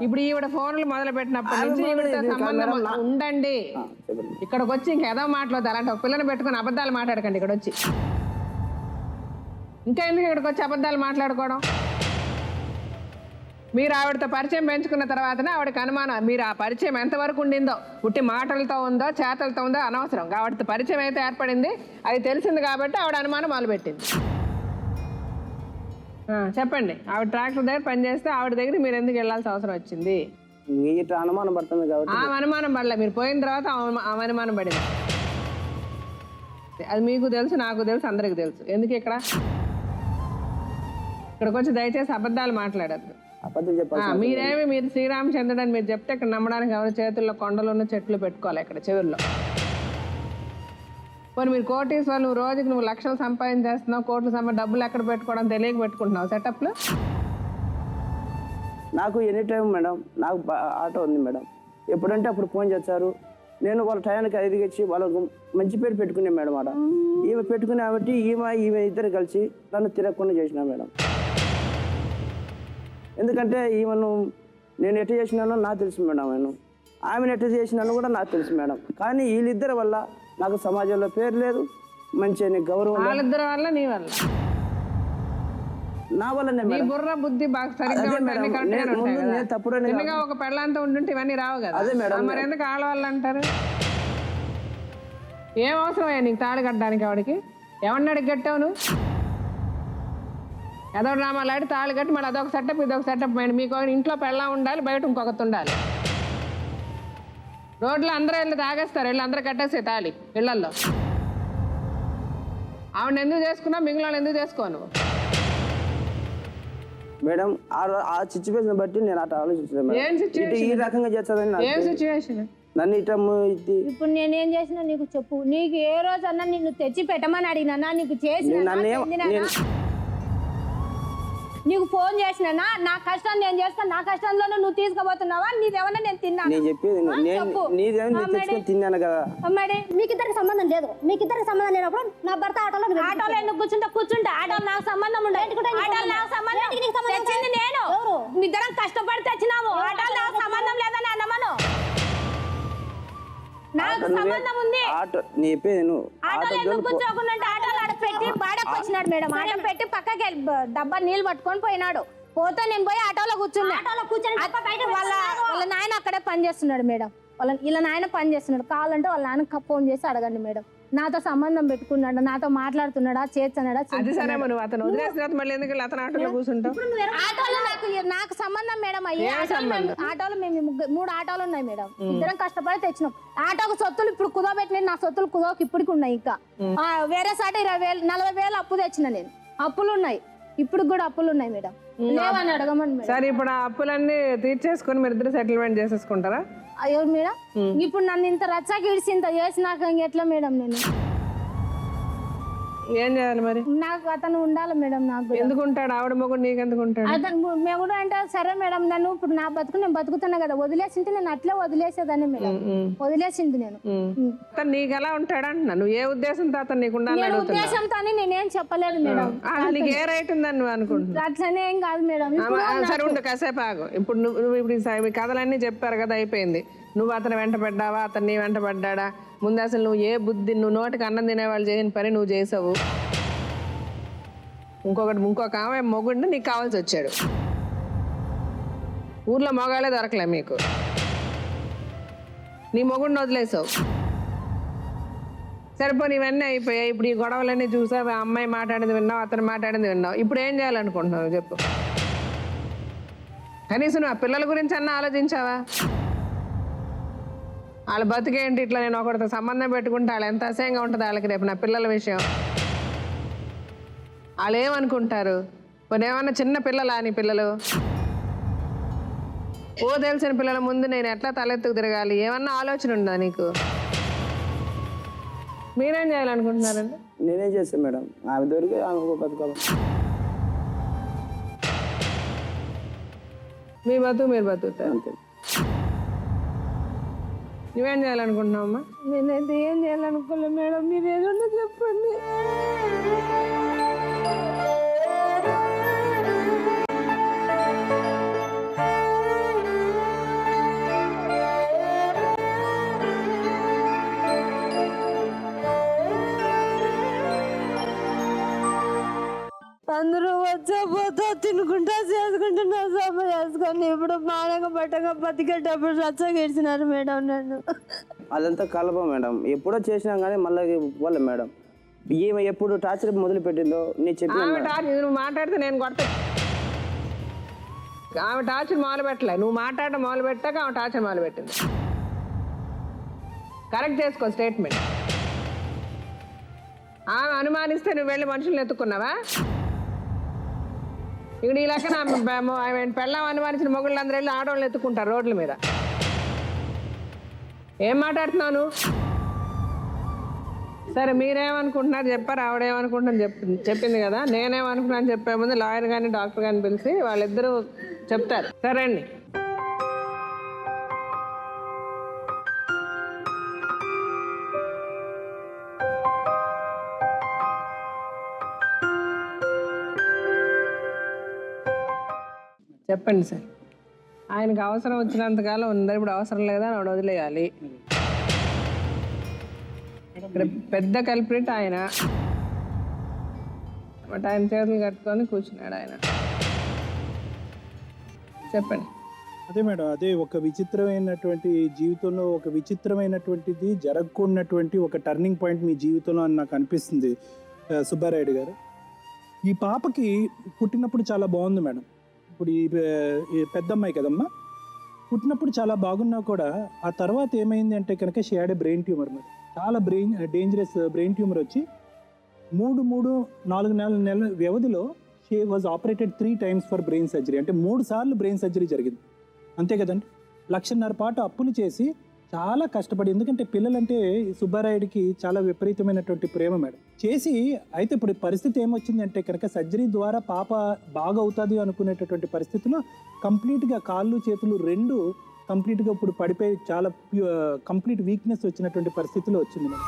ఇప్పుడు ఈవిడ ఫోన్లు మొదలు పెట్టినప్పటి నుంచి ఈవిడతో సంబంధం ఉండండి. ఇక్కడికి వచ్చి ఇంకేదో మాట్లాడదు. అలాంటి ఒక పిల్లని పెట్టుకుని అబద్ధాలు మాట్లాడకండి. ఇక్కడ వచ్చి ఇంకా ఎందుకు ఇక్కడికి వచ్చి అబద్ధాలు మాట్లాడుకోవడం? మీరు ఆవిడతో పరిచయం పెంచుకున్న తర్వాతనే ఆవిడకి అనుమానం. మీరు ఆ పరిచయం ఎంతవరకు ఉండిందో, పుట్టి మాటలతో ఉందో చేతలతో ఉందో అనవసరం. ఆవిడతో పరిచయం అయితే ఏర్పడింది, అది తెలిసింది కాబట్టి ఆవిడ అనుమానం మొదలుపెట్టింది. చెప్పండి. ఆవిడ ట్రాక్టర్ దగ్గర పనిచేస్తే ఆవిడ దగ్గర మీరు ఎందుకు వెళ్ళాల్సిన అవసరం వచ్చింది? ఇట్లా అనుమానం పడుతుంది కాబట్టి. ఆమె అనుమానం పడలే, మీరు పోయిన తర్వాత ఆమె అనుమానం పడింది. అది మీకు తెలుసు, నాకు తెలుసు, అందరికి తెలుసు. ఎందుకు ఇక్కడికి వచ్చి దయచేసి అబద్ధాలు మాట్లాడద్దు. అబద్ధం చెప్పాలి. మీరు శ్రీరామచంద్రుడు అని మీరు చెప్తే ఇక్కడ నమ్మడానికి ఎవరి చేతుల్లో కొండలు ఉన్న చెట్లు పెట్టుకోవాలి ఇక్కడ చెవుల్లో. పోనీ మీరు కోటీశ్వర్లు, రోజుకి నువ్వు లక్షలు సంపాదించేస్తున్నావు, కోట్లు డబ్బులు ఎక్కడ పెట్టుకోవడం తెలియక పెట్టుకుంటున్నావు సెటప్లు. నాకు ఎనీ టైం మేడం, నాకు ఆటో ఉంది మేడం. ఎప్పుడంటే అప్పుడు ఫోన్ చేస్తారు. నేను వాళ్ళ టయానికి ఎదిగించి వాళ్ళకు మంచి పేరు పెట్టుకునే మేడం. ఆడ ఈమె పెట్టుకునే కాబట్టి ఈమె ఇద్దరు కలిసి నన్ను తిరగకుండా చేసిన మేడం. ఎందుకంటే ఈమెను నేను ఎట్ట చేసినానో నాకు తెలుసు మేడం. ఆమెను ఎట్ట చేసినానో కూడా నాకు తెలుసు మేడం. కానీ వీళ్ళిద్దరి వల్ల నాకు సమాజంలో పేరు లేదు, మంచి గౌరవం. వాళ్ళిద్దరి వల్ల నీ వల్ల నా వల్లనే మేడం. బుర్ర బుద్ధి బాగా సరిగ్గా తప్పుడుగా ఒక పెళ్ళంతా ఉంటుంటే ఇవన్నీ రావు కదా. అదే మేడం. మరి ఎందుకు ఆళ్ళ వాళ్ళు అంటారు? ఏం అవసరమయ్యా నీకు తాళి కట్టడానికి? ఆవిడకి ఎవరిని అడిగి కట్టావు నువ్వు? ఏదో డ్రామాలాడి తాళి కట్టి మళ్ళీ అదొక సెటప్ ఇదొక సెటప్. మీకు ఇంట్లో పెళ్ళం ఉండాలి, బయట ఇంకొకటి ఉండాలి. రోడ్లో అందరూ వెళ్ళి తాగేస్తారు, వెళ్ళి అందరూ కట్టేసే తాళి ఇళ్లల్లో. ఆవిడ ఎందుకు చేసుకున్నావు, మిగిలిన ఎందుకు చేసుకోను మేడం? ఆ సిచ్యువేషన్ బట్టి నేను అట్లా ఆలోచించలేదు. ఈ రకంగా చేస్తుందని ఏం సిచ్యువేషన్? నన్ను ఇప్పుడు నేనేం చేసినా నీకు చెప్పు. నీకు ఏ రోజు అన్నా నిన్ను తెచ్చి పెట్టమని అడిగినా నీకు చేసిన నీకు ఫోన్ చేసినా నా కష్టం నేను చేస్తాను, నా కష్టంలోనే నువ్వు తీసుకుపోతున్నావా? నీదేమన్నా నేను తిన్నాను? నేను చెప్పేది నీదేమో తెచ్చుకొని తిన్నాను కదా. మరి మీకిద్దరికి సంబంధం లేదు. మీకిద్దరికి సంబంధం లేనప్పుడు నా భర్త ఆటోలో ఆటోలో ఎందుకు కూర్చుంటా? ఆటోలు నాకు సంబంధం ఉండదు. ఆటోలు నాకు సంబంధం తెచ్చింది నేను. ఇద్దరం కష్టపడి తెచ్చినాము. ఆటోలు నాకు సంబంధం లేదని అన్నమను. నాకు సంబంధం ఉంది. ఆటో నీ చెప్పేది నువ్వు ఆటోలో ఎందుకు కూర్చోకుండా ఆటోలు ఆడ పెట్టి బాడకు వచ్చినాడు మేడం. ఆటో పెట్టి పక్కకి వెళ్ళి డబ్బా నీళ్ళు పట్టుకొని పోయినాడు. పోతే నేను పోయి ఆటోలో కూర్చున్నా. వాళ్ళ నాయన అక్కడే పని చేస్తున్నాడు మేడం. వీళ్ళ నాయన పని చేస్తున్నాడు. కావాలంటే వాళ్ళ నాయన ఫోన్ చేసి అడగండి మేడం. నాతో సంబంధం పెట్టుకున్నాడు, నాతో మాట్లాడుతున్నాడా, చేస్తున్నాడా? అది సరే, నువ్వు అతను వదిలేసిన మళ్ళీ ఎందుకు అతను ఆటోలో కూర్చుంటావు? ఆటోలో నాకు సంబంధం మేడం. అయ్యే ఆటోలు మేము 3 ఆటోలు ఉన్నాయి మేడం. ఇద్దరం కష్టపడి తెచ్చినాం. ఆటోకు సొత్తులు ఇప్పుడు కుదోబెట్టిన నా సొత్తులు కుదోకి ఇప్పటికి ఉన్నాయి. ఇంకా వేరే సాటి 20,000 40,000 అప్పు తెచ్చిన నేను. అప్పులు ఉన్నాయి, ఇప్పుడు కూడా అప్పులు ఉన్నాయి మేడం. లేవని అడగమని. సరే, ఇప్పుడు ఆ అప్పులన్నీ తీర్చేసుకొని మీరు ఇద్దరు సెటిల్మెంట్ చేసేసుకుంటారా? అయ్యో మేడం, ఇప్పుడు నన్ను ఇంత రచ్చకి ఇడిచి ఇంత చేసినాక ఎట్లా మేడం? నేను ఏం చేయాలి మరి? నాకు అతను ఉండాలి మేడం. నాకు ఎందుకు ఉంటాడు? ఆవిడ మొగుడు నీకెందుకు ఉంటాడు? అతను మొగుడు అంటే సరే మేడం, నన్ను ఇప్పుడు నా బతుకు నేను బతుకుతున్నా కదా, వదిలేసింటే నేను అట్లే వదిలేసేదాన్ని మేడం. వదిలేసింది నేను. అతను నీకు ఎలా ఉంటాడు అంటున్నా? నువ్వు ఏ ఉద్దేశంతో అతను నీకు ఉండాలని అడుగుతున్నా? ఉద్దేశంతో నేనేం చెప్పలేదు మేడం. నీకు ఏ రైట్ ఉందని నువ్వు అనుకుంటున్నా? అట్లనే ఏం కాదు మేడం. సరే ఉండు, కాసేపు ఆగు. ఇప్పుడు నువ్వు ఇప్పుడు ఈ కథలన్నీ చెప్పారు కదా, అయిపోయింది. నువ్వు అతను వెంట పడ్డావా, అతను నీ వెంట పడ్డాడా? ముందు అసలు నువ్వు ఏ బుద్ధి, నువ్వు నోటికి అన్నం తినేవాళ్ళు చేయని పని నువ్వు చేసావు. ఇంకొక ఆమె మొగుడిని నీకు కావాల్సి వచ్చాడు. ఊర్లో మొగాళ్ళే దొరకలే మీకు. నీ మొగుడిని వదిలేసావు. సరిపోయి ఇవన్నీ అయిపోయాయి. ఇప్పుడు ఈ గొడవలన్నీ చూసావు, అమ్మాయి మాట్లాడింది విన్నావు, అతను మాట్లాడింది విన్నావు. ఇప్పుడు ఏం చేయాలనుకుంటున్నావు చెప్పు? కనీసం నువ్వు ఆ పిల్లల గురించి అన్నా ఆలోచించావా? వాళ్ళ బతికేంటి? ఇట్లా నేను ఒకరితో సంబంధం పెట్టుకుంటే వాళ్ళు ఎంత అసహ్యంగా ఉంటుంది వాళ్ళకి రేపు నా పిల్లల విషయం. వాళ్ళు ఏమనుకుంటారు? కొన్ని ఏమన్నా చిన్న పిల్లలా నీ పిల్లలు? తెలిసిన పిల్లల ముందు నేను ఎట్లా తలెత్తుకు తిరగాలి? ఏమన్నా ఆలోచన ఉందా నీకు? మీరేం చేయాలనుకుంటున్నారండి? నేనేం చేస్తాను మేడం, ఆమె దొరికి ఆమె బతకాలి. మీ బతుకు మీరు బతుకుతారు. అంతే. నువ్వేం చేయాలనుకుంటున్నావమ్మా? నేనైతే ఏం చేయాలనుకోలేదు మేడం. మీరు ఏదన్నా చెప్పండి. అందరూ వచ్చా పోతా తినుకుంటా చేసుకుంటా నా సభ చేసుకొని ఇప్పుడు మానగా పట్టగా బతికేటప్పుడు రచ్చగా ఇచ్చినారు మేడం నన్ను. అదంతా కలప మేడం. ఎప్పుడో చేసినాం కానీ మళ్ళీ పోలే మేడం. ఈమె ఎప్పుడు టార్చర్ మొదలు పెట్టిందో నేను చెప్పిన. నువ్వు మాట్లాడితే నేను కొడతా. ఆమె టార్చర్ మొదలు పెట్టలే, నువ్వు మాట్లాడటం మొదలు పెట్టాక ఆమె టార్చర్ మొదలు పెట్టింది. కరెక్ట్ చేసుకో స్టేట్మెంట్. ఆమె అనుమానిస్తే నువ్వు వెళ్ళి మనుషులను ఎత్తుకున్నావా? ఇక్కడ ఈ లెక్కన పెళ్ళాం అనుమానించిన మొగుళ్ళందరూ వెళ్ళి ఆడవాళ్ళు ఎత్తుకుంటారు రోడ్ల మీద. ఏం మాట్లాడుతున్నాను? సరే, మీరేమనుకుంటున్నారు చెప్పారు, ఆవిడేమనుకుంటున్నాను చెప్పింది కదా. నేనేమనుకున్నాను చెప్పే ముందు లాయర్ కానీ డాక్టర్ కానీ పిలిచి వాళ్ళిద్దరూ చెప్తారు. సరే అండి. చెప్పండి సార్. ఆయనకు అవసరం వచ్చినంతకాలం ఉందని, ఇప్పుడు అవసరం లేదా ఆవిడ వదిలేయాలి. ఇక్కడ పెద్ద కల్ప్రిట్ ఆయన. బట్ ఆయన చేతులు కట్టుకొని కూర్చున్నాడు ఆయన. చెప్పండి. అదే మేడం, అదే ఒక విచిత్రమైనటువంటి జీవితంలో ఒక విచిత్రమైనటువంటిది జరగకున్నటువంటి ఒక టర్నింగ్ పాయింట్ మీ జీవితంలో అని నాకు అనిపిస్తుంది సుబ్బారాయుడు గారు. ఈ పాపకి పుట్టినప్పుడు చాలా బాగుంది మేడం. ఇప్పుడు ఈ పెద్ద అమ్మాయి కదమ్మా, పుట్టినప్పుడు చాలా బాగున్నా కూడా ఆ తర్వాత ఏమైంది అంటే కనుక she had a brain tumour madam. చాలా డేంజరస్ బ్రెయిన్ ట్యూమర్ వచ్చి 4 నెలల వ్యవధిలో she was operated 3 times for brain surgery. అంటే 3 సార్లు బ్రెయిన్ సర్జరీ జరిగింది. అంతే కదండి. 1,50,000 పాటు అప్పులు చేసి చాలా కష్టపడి, ఎందుకంటే పిల్లలంటే సుబ్బారాయుడికి చాలా విపరీతమైనటువంటి ప్రేమ మేడం. చేసి అయితే ఇప్పుడు పరిస్థితి ఏమొచ్చిందంటే కనుక సర్జరీ ద్వారా పాప బాగా అవుతుంది అనుకునేటటువంటి పరిస్థితిలో కంప్లీట్గా కాళ్ళు చేతులు రెండు కంప్లీట్గా ఇప్పుడు పడిపోయి చాలా కంప్లీట్ వీక్నెస్ వచ్చినటువంటి పరిస్థితిలో వచ్చింది మేడం.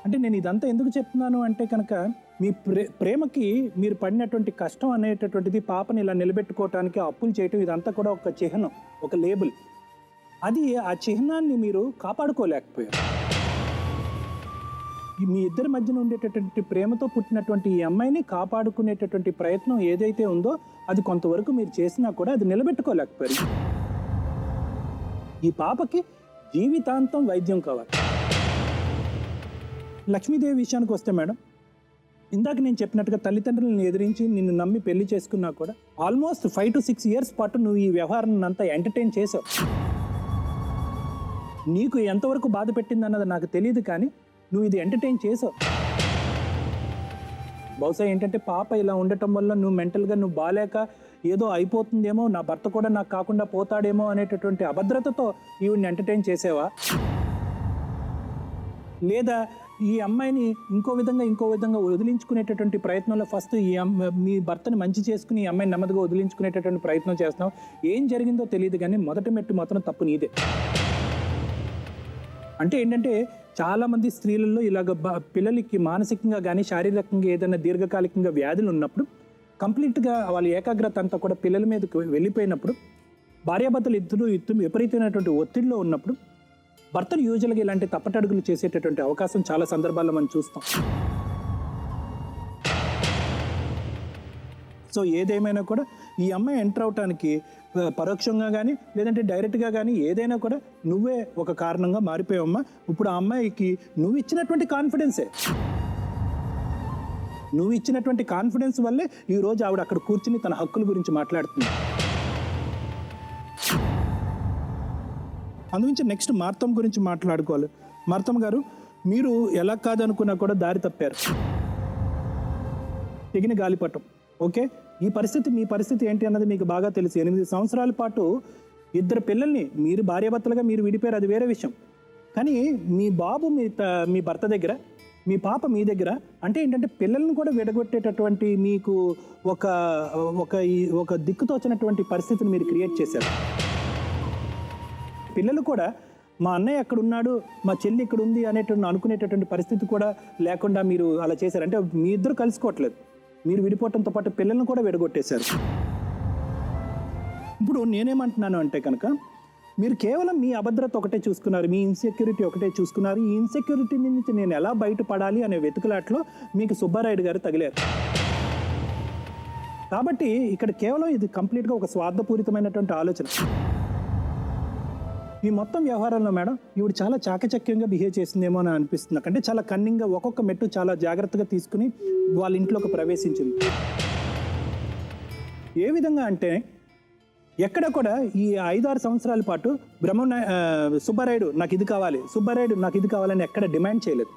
అంటే నేను ఇదంతా ఎందుకు చెప్తున్నాను అంటే కనుక మీ ప్రేమకి మీరు పడినటువంటి కష్టం అనేటటువంటిది పాపని ఇలా నిలబెట్టుకోవటానికి అప్పులు చేయటం ఇదంతా కూడా ఒక చిహ్నం, ఒక లేబుల్. అది ఆ చిహ్నాన్ని మీరు కాపాడుకోలేకపోయారు. మీ ఇద్దరి మధ్యన ఉండేటటువంటి ప్రేమతో పుట్టినటువంటి ఈ అమ్మాయిని కాపాడుకునేటటువంటి ప్రయత్నం ఏదైతే ఉందో అది కొంతవరకు మీరు చేసినా కూడా అది నిలబెట్టుకోలేకపోయారు. ఈ పాపకి జీవితాంతం వైద్యం కావాలి. లక్ష్మీదేవి విషయానికి వస్తే మేడం, ఇందాక నేను చెప్పినట్టుగా తల్లిదండ్రులను ఎదిరించి నిన్ను నమ్మి పెళ్లి చేసుకున్నా కూడా ఆల్మోస్ట్ 5 to 6 years పాటు నువ్వు ఈ వ్యవహారాన్ని అంతా ఎంటర్టైన్ చేసావు. నీకు ఎంతవరకు బాధ పెట్టింది అన్నది నాకు తెలియదు, కానీ నువ్వు ఇది ఎంటర్టైన్ చేసావు. బహుశా ఏంటంటే పాప ఇలా ఉండటం వల్ల నువ్వు మెంటల్గా నువ్వు బాలేక ఏదో అయిపోతుందేమో, నా భర్త కూడా నాకు కాకుండా పోతాడేమో అనేటటువంటి అభద్రతతో ఈవిడ్ని ఎంటర్టైన్ చేసేవా, లేదా ఈ అమ్మాయిని ఇంకో విధంగా వదిలించుకునేటటువంటి ప్రయత్నంలో ఫస్ట్ మీ భర్తని మంచి చేసుకుని ఈ అమ్మాయిని నెమ్మదిగా వదిలించుకునేటటువంటి ప్రయత్నం చేస్తున్నావు. ఏం జరిగిందో తెలియదు, కానీ మొదటి మెట్టు మాత్రం తప్పు నీదే. అంటే ఏంటంటే చాలామంది స్త్రీలలో ఇలాగ పిల్లలకి మానసికంగా కానీ శారీరకంగా ఏదైనా దీర్ఘకాలికంగా వ్యాధులు ఉన్నప్పుడు కంప్లీట్గా వాళ్ళ ఏకాగ్రత అంతా కూడా పిల్లల మీదకి వెళ్ళిపోయినప్పుడు, భార్యాభర్తలు ఇద్దరు విపరీతమైనటువంటి ఒత్తిడిలో ఉన్నప్పుడు భర్తలు యూజువల్గా ఇలాంటి తప్పటడుగులు చేసేటటువంటి అవకాశం చాలా సందర్భాల్లో మనం చూస్తాం. సో ఏదేమైనా కూడా ఈ అమ్మాయి ఎంటర్ అవటానికి పరోక్షంగా కానీ లేదంటే డైరెక్ట్గా కానీ ఏదైనా కూడా నువ్వే ఒక కారణంగా మారిపోయావమ్మా. ఇప్పుడు ఆ అమ్మాయికి నువ్వు ఇచ్చినటువంటి కాన్ఫిడెన్స్ వల్లే ఈరోజు ఆవిడ అక్కడ కూర్చుని తన హక్కుల గురించి మాట్లాడుతుంది. అందుగురించి నెక్స్ట్ మార్తమ్మ గురించి మాట్లాడుకోవాలి. మార్తమ్మ గారు, మీరు ఎలా కాదనుకున్నా కూడా దారి తప్పారు. తెగిన గాలిపటం. ఓకే, మీ పరిస్థితి ఏంటి అన్నది మీకు బాగా తెలుసు. 8 సంవత్సరాల పాటు ఇద్దరు పిల్లల్ని మీరు భార్యాభర్తలుగా మీరు విడిపోయారు, అది వేరే విషయం. కానీ మీ బాబు మీ భర్త దగ్గర, మీ పాప మీ దగ్గర. అంటే ఏంటంటే పిల్లల్ని కూడా విడగొట్టేటటువంటి మీకు ఒక దిక్కుతోచినటువంటి పరిస్థితిని మీరు క్రియేట్ చేశారు. పిల్లలు కూడా మా అన్నయ్య అక్కడ ఉన్నాడు, మా చెల్లి ఇక్కడ ఉంది అనుకునేటటువంటి పరిస్థితి కూడా లేకుండా మీరు అలా చేశారు. అంటే మీ ఇద్దరు కలుసుకోవట్లేదు, మీరు విడిపోవటంతో పాటు పిల్లలను కూడా విడగొట్టేశారు. ఇప్పుడు నేనేమంటున్నాను అంటే కనుక మీరు కేవలం మీ అభద్రత ఒకటే చూసుకున్నారు, మీ ఇన్సెక్యూరిటీ ఒకటే చూసుకున్నారు. ఈ ఇన్సెక్యూరిటీ నుంచి నేను ఎలా బయటపడాలి అనే వెతుకులాట్లో మీకు సుబ్బారాయుడు గారు తగిలారు. కాబట్టి ఇక్కడ కేవలం ఇది కంప్లీట్గా ఒక స్వార్థపూరితమైనటువంటి ఆలోచన. ఈ మొత్తం వ్యవహారంలో మేడం ఈవిడ చాలా చాకచక్యంగా బిహేవ్ చేసిందేమో అని అనిపిస్తుంది నాకు. అంటే చాలా కన్నింగ్గా ఒక్కొక్క మెట్టు చాలా జాగ్రత్తగా తీసుకుని వాళ్ళ ఇంట్లోకి ప్రవేశించింది. ఏ విధంగా అంటే ఎక్కడ కూడా ఈ 5-6 సంవత్సరాల పాటు సుబ్బారాయుడు నాకు ఇది కావాలని ఎక్కడ డిమాండ్ చేయలేదు.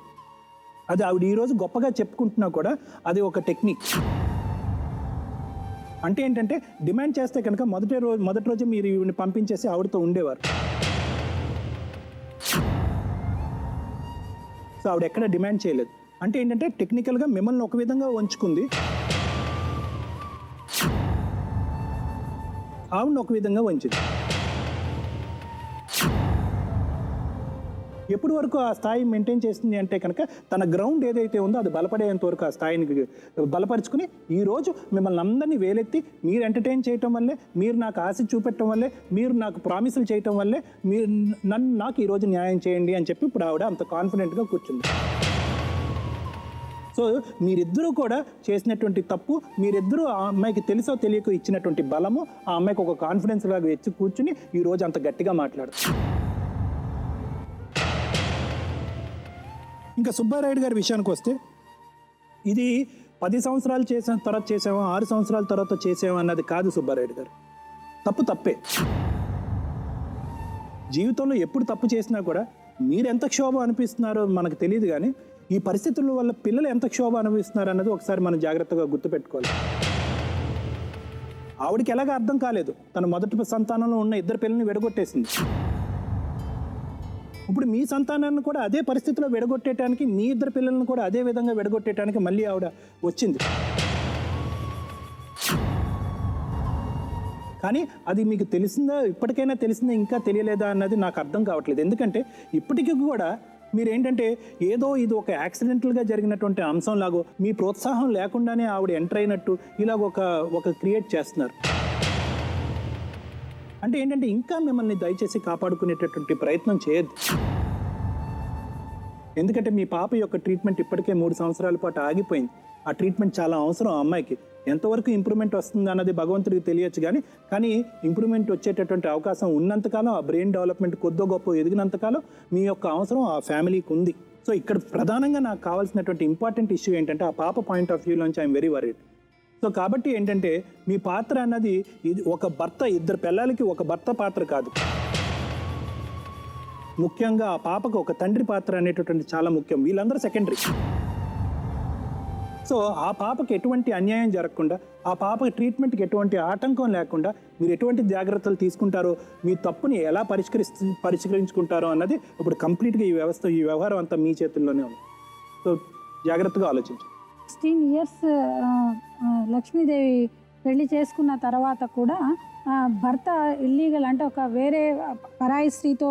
అది ఆవిడ ఈరోజు గొప్పగా చెప్పుకుంటున్నా కూడా అది ఒక టెక్నిక్. అంటే ఏంటంటే డిమాండ్ చేస్తే కనుక మొదటి రోజు మీరు ఈవిని పంపించేసి ఆవిడతో ఉండేవారు. సో ఆవిడ ఎక్కడ డిమాండ్ చేయలేదు. అంటే ఏంటంటే టెక్నికల్గా మిమ్మల్ని ఒక విధంగా ఉంచుకుంది, ఆవిడని ఒక విధంగా ఉంచింది. ఎప్పటి వరకు ఆ స్థాయి మెయింటైన్ చేస్తుంది అంటే కనుక తన గ్రౌండ్ ఏదైతే ఉందో అది బలపడేంత వరకు ఆ స్థాయిని బలపరుచుకుని ఈరోజు మిమ్మల్ని అందరినీ వేలెత్తి మీరు ఎంటర్టైన్ చేయటం వల్లే, మీరు నాకు ఆశ చూపెట్టడం వల్లే, మీరు నాకు ప్రామిసులు చేయటం వల్లే నాకు ఈరోజు న్యాయం చేయండి అని చెప్పి ఇప్పుడు ఆవిడ అంత కాన్ఫిడెంట్గా కూర్చుంది. సో మీరిద్దరూ కూడా చేసినటువంటి తప్పు, మీరిద్దరూ ఆ అమ్మాయికి తెలుసో తెలియక ఇచ్చినటువంటి బలము ఆ అమ్మాయికి ఒక కాన్ఫిడెన్స్ లాగా వచ్చి కూర్చుని ఈరోజు అంత గట్టిగా మాట్లాడు. ఇంకా సుబ్బారాయుడు గారి విషయానికి వస్తే ఇది 10 సంవత్సరాలు తర్వాత చేసామో 6 సంవత్సరాల తర్వాత చేసామో అన్నది కాదు సుబ్బారాయుడు గారు. తప్పే. జీవితంలో ఎప్పుడు తప్పు చేసినా కూడా మీరు ఎంత క్షోభ అనిపిస్తున్నారో మనకు తెలియదు, కానీ ఈ పరిస్థితుల వల్ల పిల్లలు ఎంత క్షోభ అనుభవిస్తున్నారు అన్నది ఒకసారి మనం జాగ్రత్తగా గుర్తుపెట్టుకోవాలి. ఆవిడికి ఎలాగ అర్థం కాలేదు, తన మొదటి సంతానంలో ఉన్న 2 పిల్లల్ని విడగొట్టేసింది. ఇప్పుడు మీ సంతానాన్ని కూడా అదే పరిస్థితిలో విడగొట్టేయడానికి, మీ 2 పిల్లలను కూడా అదే విధంగా విడగొట్టేయడానికి మళ్ళీ ఆవిడ వచ్చింది. కానీ అది మీకు తెలిసిందా, ఇప్పటికైనా తెలిసిందా, ఇంకా తెలియలేదా అన్నది నాకు అర్థం కావట్లేదు. ఎందుకంటే ఇప్పటికీ కూడా మీరు ఏంటంటే ఏదో ఇది ఒక యాక్సిడెంటల్గా జరిగినటువంటి అంశం లాగో, మీ ప్రోత్సాహం లేకుండానే ఆవిడ ఎంటర్ అయినట్టు ఇలాగ ఒక క్రియేట్ చేస్తున్నారు. అంటే ఏంటంటే ఇంకా మిమ్మల్ని దయచేసి కాపాడుకునేటటువంటి ప్రయత్నం చేయొద్దు. ఎందుకంటే మీ పాప యొక్క ట్రీట్మెంట్ ఇప్పటికే 3 సంవత్సరాల పాటు ఆగిపోయింది. ఆ ట్రీట్మెంట్ చాలా అవసరం ఆ అమ్మాయికి. ఎంతవరకు ఇంప్రూవ్మెంట్ వస్తుంది అన్నది భగవంతుడికి తెలియచ్చు, కానీ ఇంప్రూవ్మెంట్ వచ్చేటటువంటి అవకాశం ఉన్నంతకాలం, ఆ బ్రెయిన్ డెవలప్మెంట్ కొద్దో గొప్ప ఎదిగినంతకాలం మీ యొక్క అవసరం ఆ ఫ్యామిలీకి ఉంది. సో ఇక్కడ ప్రధానంగా నాకు కావాల్సినటువంటి ఇంపార్టెంట్ ఇష్యూ ఏంటంటే ఆ పాప పాయింట్ ఆఫ్ వ్యూలోంచి ఐఎమ్ వెరీ వరీడ్. సో కాబట్టి ఏంటంటే మీ పాత్ర అన్నది ఇది ఒక భర్త, 2 పిల్లలకి ఒక భర్త పాత్ర కాదు. ముఖ్యంగా ఆ పాపకు ఒక తండ్రి పాత్ర అనేటటువంటి చాలా ముఖ్యం. వీళ్ళందరూ సెకండరీ. సో ఆ పాపకి ఎటువంటి అన్యాయం జరగకుండా, ఆ పాపకి ట్రీట్మెంట్కి ఎటువంటి ఆటంకం లేకుండా మీరు ఎటువంటి జాగ్రత్తలు తీసుకుంటారో, మీ తప్పుని ఎలా పరిష్కరించుకుంటారో అన్నది ఇప్పుడు కంప్లీట్గా ఈ వ్యవహారం అంతా మీ చేతుల్లోనే ఉంది. సో జాగ్రత్తగా ఆలోచించండి. 16 years లక్ష్మీదేవి పెళ్లి చేసుకున్న తర్వాత కూడా భర్త ఇల్లీగల్ అంటే ఒక వేరే పరాయి స్త్రీతో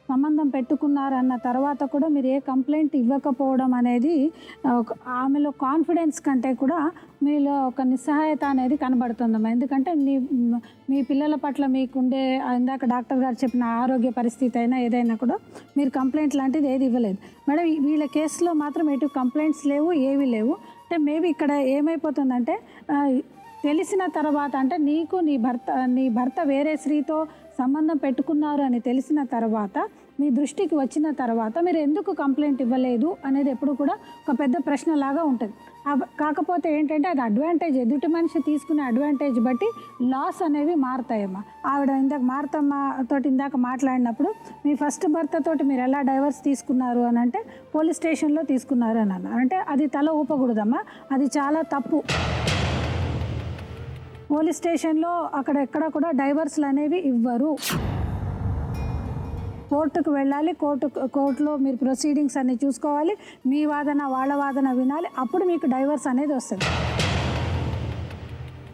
సంబంధం పెట్టుకున్నారన్న తర్వాత కూడా మీరు ఏ కంప్లైంట్ ఇవ్వకపోవడం అనేది ఆమెలో కాన్ఫిడెన్స్ కంటే కూడా మీలో ఒక నిస్సహాయత అనేది కనబడుతుందమ్మా. ఎందుకంటే మీ పిల్లల పట్ల మీకుండే ఇందాక డాక్టర్ గారు చెప్పిన ఆరోగ్య పరిస్థితి అయినా ఏదైనా కూడా మీరు కంప్లైంట్ లాంటిది ఏది ఇవ్వలేదు మేడం. వీళ్ళ కేసులో మాత్రం ఎటు కంప్లైంట్స్ లేవు, ఏవి లేవు. అంటే మేబీ ఇక్కడ ఏమైపోతుందంటే తెలిసిన తర్వాత, అంటే నీకు నీ భర్త వేరే స్త్రీతో సంబంధం పెట్టుకున్నారు అని తెలిసిన తర్వాత, మీ దృష్టికి వచ్చిన తర్వాత మీరు ఎందుకు కంప్లైంట్ ఇవ్వలేదు అనేది ఎప్పుడు కూడా ఒక పెద్ద ప్రశ్నలాగా ఉంటుంది. కాకపోతే ఏంటంటే అది అడ్వాంటేజ్, ఎదుటి మనిషి తీసుకునే అడ్వాంటేజ్ బట్టి లాస్ అనేవి మారుతాయమ్మా. ఆవిడ ఇందాక మాట్లాడినప్పుడు మీ ఫస్ట్ భర్తతోటి మీరు ఎలా డైవర్స్ తీసుకున్నారు అని అంటే పోలీస్ స్టేషన్లో తీసుకున్నారు అని అన్నారు. అంటే అది తల ఊపకూడదమ్మా, అది చాలా తప్పు. పోలీస్ స్టేషన్లో అక్కడ ఎక్కడ కూడా డైవర్స్లు అనేవి ఇవ్వరు. కోర్టుకు వెళ్ళాలి, కోర్టులో మీరు ప్రొసీడింగ్స్ అన్ని చూసుకోవాలి, మీ వాదన వాళ్ళ వాదన వినాలి, అప్పుడు మీకు డైవర్స్ అనేది వస్తుంది.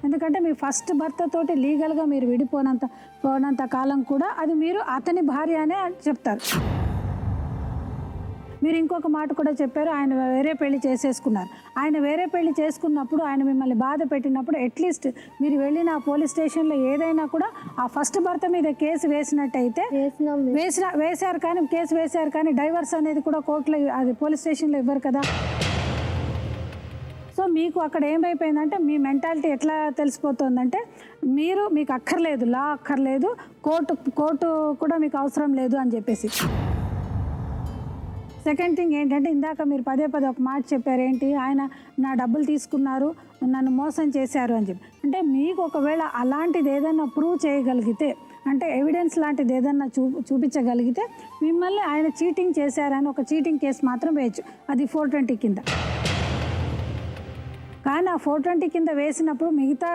ఎందుకంటే మీ ఫస్ట్ భర్తతోటి లీగల్గా మీరు పోనంత కాలం కూడా అది మీరు అతని భార్య అనే చెప్తారు. మీరు ఇంకొక మాట కూడా చెప్పారు, ఆయన వేరే పెళ్లి చేసేసుకున్నారు. ఆయన వేరే పెళ్లి చేసుకున్నప్పుడు, ఆయన మిమ్మల్ని బాధ పెట్టినప్పుడు అట్లీస్ట్ మీరు వెళ్ళిన ఆ పోలీస్ స్టేషన్లో ఏదైనా కూడా ఆ ఫస్ట్ భర్త మీద కేసు వేసినట్టయితే వేశారు, కానీ కేసు వేశారు, కానీ డైవర్స్ అనేది కూడా కోర్టులో అది పోలీస్ స్టేషన్లో ఇవ్వరు కదా. సో మీకు అక్కడ ఏమైపోయిందంటే మీ మెంటాలిటీ ఎట్లా తెలిసిపోతుందంటే మీకు అక్కర్లేదు, లా అక్కర్లేదు, కోర్టు కూడా మీకు అవసరం లేదు అని చెప్పేసి. సెకండ్ థింగ్ ఏంటంటే ఇందాక మీరు పదే ఒక మాట చెప్పారు, ఏంటి ఆయన నా డబ్బులు తీసుకున్నారు, నన్ను మోసం చేశారు అని చెప్పి. అంటే మీకు ఒకవేళ అలాంటిది ఏదైనా ప్రూవ్ చేయగలిగితే, అంటే ఎవిడెన్స్ లాంటిది ఏదైనా చూపించగలిగితే మిమ్మల్ని ఆయన చీటింగ్ చేశారని ఒక చీటింగ్ కేసు మాత్రం వేయచ్చు, అది 420 కింద. కానీ ఆ 420 కింద వేసినప్పుడు మిగతా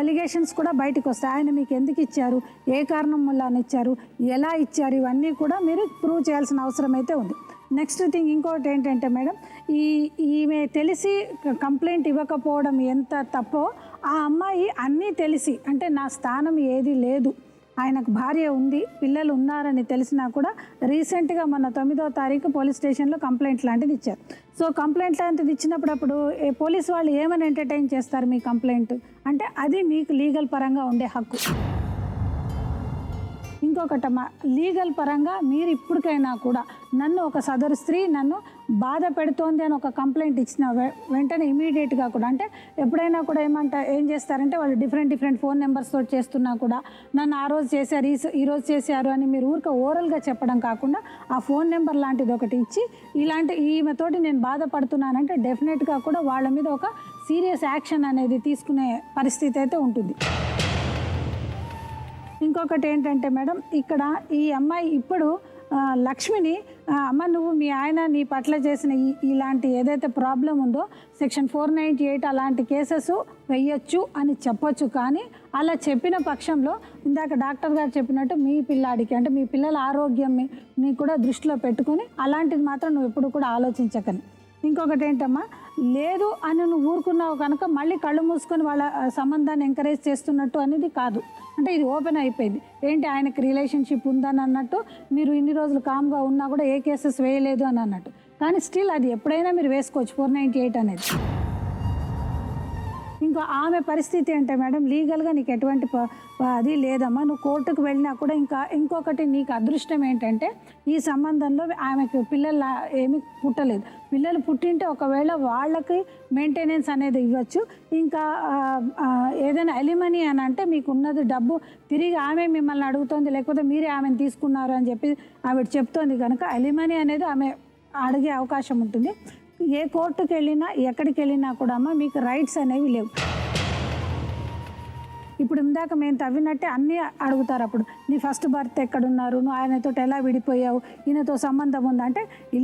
అలిగేషన్స్ కూడా బయటకు వస్తాయి. ఆయన మీకు ఎందుకు ఇచ్చారు, ఏ కారణం వల్ల ఇచ్చారు, ఎలా ఇచ్చారు, ఇవన్నీ కూడా మీరు ప్రూవ్ చేయాల్సిన అవసరం అయితే ఉంది. నెక్స్ట్ థింగ్ ఇంకోటి ఏంటంటే మేడం, ఈమె తెలిసి కంప్లైంట్ ఇవ్వకపోవడం ఎంత తప్పో, ఆ అమ్మాయి అన్నీ తెలిసి, అంటే నా స్థానం ఏది లేదు, ఆయనకు భార్య ఉంది, పిల్లలు ఉన్నారని తెలిసినా కూడా రీసెంట్గా మొన్న 9వ తారీఖు పోలీస్ స్టేషన్లో కంప్లైంట్ లాంటిది ఇచ్చారు. సో కంప్లైంట్ లాంటిది ఇచ్చినప్పుడు అప్పుడు పోలీసు వాళ్ళు ఏమని ఎంటర్టైన్ చేస్తారు మీ కంప్లైంట్ అంటే, అది మీకు లీగల్ పరంగా ఉండే హక్కు. ఇంకొకటమ్మా, లీగల్ పరంగా మీరు ఇప్పటికైనా కూడా నన్ను ఒక సదరు స్త్రీ నన్ను బాధ పెడుతోంది అని ఒక కంప్లైంట్ ఇచ్చిన వెంటనే ఇమీడియట్గా కూడా, అంటే ఎప్పుడైనా కూడా ఏం చేస్తారంటే వాళ్ళు డిఫరెంట్ ఫోన్ నెంబర్స్తో చేస్తున్నా కూడా నన్ను ఆ రోజు చేశారు, ఈరోజు చేశారు అని మీరు ఊరికే ఓరల్గా చెప్పడం కాకుండా ఆ ఫోన్ నెంబర్ లాంటిది ఒకటి ఇచ్చి, ఇలాంటి ఈమెతోటి నేను బాధపడుతున్నానంటే డెఫినెట్గా కూడా వాళ్ళ మీద ఒక సీరియస్ యాక్షన్ అనేది తీసుకునే పరిస్థితి అయితే ఉంటుంది. ఇంకొకటి ఏంటంటే మేడం, ఇక్కడ ఈ అమ్మాయి ఇప్పుడు లక్ష్మిని అమ్మ నువ్వు మీ ఆయన నీ పట్ల చేసిన ఇలాంటి ఏదైతే ప్రాబ్లం ఉందో సెక్షన్ 498 అలాంటి కేసెస్ వెయ్యొచ్చు అని చెప్పొచ్చు. కానీ అలా చెప్పిన పక్షంలో ఇందాక డాక్టర్ గారు చెప్పినట్టు మీ పిల్లాడికి అంటే మీ పిల్లల ఆరోగ్యాన్ని కూడా దృష్టిలో పెట్టుకొని అలాంటిది మాత్రం నువ్వు ఎప్పుడు కూడా ఆలోచించకని. ఇంకొకటి ఏంటమ్మా, లేదు అని నువ్వు ఊరుకున్నావు కనుక మళ్ళీ కళ్ళు మూసుకొని వాళ్ళ సంబంధాన్ని ఎంకరేజ్ చేస్తున్నట్టు అనేది కాదు. అంటే ఇది ఓపెన్ అయిపోయింది. ఏంటి ఆయనకి రిలేషన్షిప్ ఉందని అన్నట్టు మీరు ఇన్ని రోజులు కామ్గా ఉన్నా కూడా ఏ కేసెస్ వేయలేదు అని అన్నట్టు. కానీ స్టిల్ అది ఎప్పుడైనా మీరు వేసుకోవచ్చు 498 అనేది. ఇంకో ఆమె పరిస్థితి అంటే మేడం, లీగల్గా నీకు ఎటువంటి అది లేదమ్మా, నువ్వు కోర్టుకు వెళ్ళినా కూడా ఇంకొకటి నీకు అదృష్టం ఏంటంటే ఈ సంబంధంలో ఆమెకు పిల్లలు ఏమీ పుట్టలేదు. పిల్లలు పుట్టింటే ఒకవేళ వాళ్ళకి మెయింటెనెన్స్ అనేది ఇవ్వచ్చు. ఇంకా ఏదైనా ఎలిమనీ అని అంటే మీకు ఉన్నది డబ్బు తిరిగి ఆమె మిమ్మల్ని అడుగుతుంది, లేకపోతే మీరే ఆమెను తీసుకున్నారు అని చెప్పి ఆవిడ చెప్తోంది కనుక ఎలిమనీ అనేది ఆమె అడిగే అవకాశం ఉంటుంది. ఏ కోర్టుకు వెళ్ళినా ఎక్కడికి వెళ్ళినా కూడా అమ్మ మీకు రైట్స్ అనేవి లేవు. ఇప్పుడు ఇందాక మేము తవ్వినట్టే అన్నీ అడుగుతారు. అప్పుడు నీ ఫస్ట్ బర్త్ ఎక్కడున్నారు, నువ్వు ఆయనతో ఎలా విడిపోయావు, ఈయనతో సంబంధం ఉందా అంటే ఈ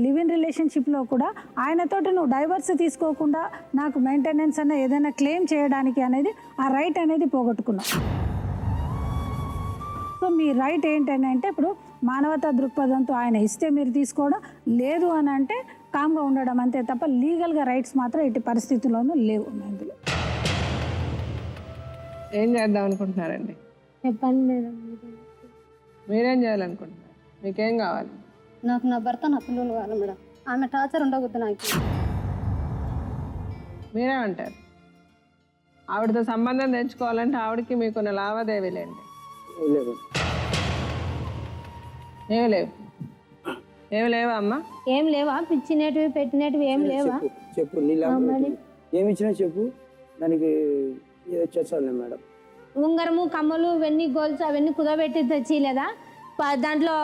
లివ్ ఇన్ రిలేషన్షిప్లో కూడా ఆయనతోటి నువ్వు డైవర్స్ తీసుకోకుండా నాకు మెయింటెనెన్స్ అన్న ఏదైనా క్లెయిమ్ చేయడానికి అనేది ఆ రైట్ అనేది పోగొట్టుకున్నావు. సో మీ రైట్ ఏంటని అంటే ఇప్పుడు మానవతా దృక్పథంతో ఆయన ఇస్తే మీరు తీసుకోవడం, లేదు అని అంటే కామ్గా ఉండడం అంతే తప్ప లీగల్గా రైట్స్ మాత్రం ఎట్టి పరిస్థితుల్లోనూ లేవు. అందులో ఏం చేద్దాం అనుకుంటున్నారండి? చెప్పండి మేడం. మీరేం చేయాలనుకుంటున్నారు? మీకేం కావాలి? నాకు నా భర్త నా పిల్లలు కావాలి మేడం. ఆమె టార్చర్ ఉండకూడదు నాకు. మీరేమంటారు? ఆవిడతో సంబంధం తెంచుకోవాలంటే ఆవిడకి మీకున్న లావాదేవీలేండి. ఏమి లేవు. ఏమి లేవా అమ్మా? ఏం లేవా? పిచ్చినేటివి పెట్టినటివి ఏం లేవా? చెప్పు ఏమి ఇచ్చినా చెప్పు, దానికి చేస్తాను మేడం. ఉంగరము, కమ్మలు, ఇవన్నీ గోల్స్ అవన్నీ కుదబెట్టి తెచ్చిలేదా? దాంట్లో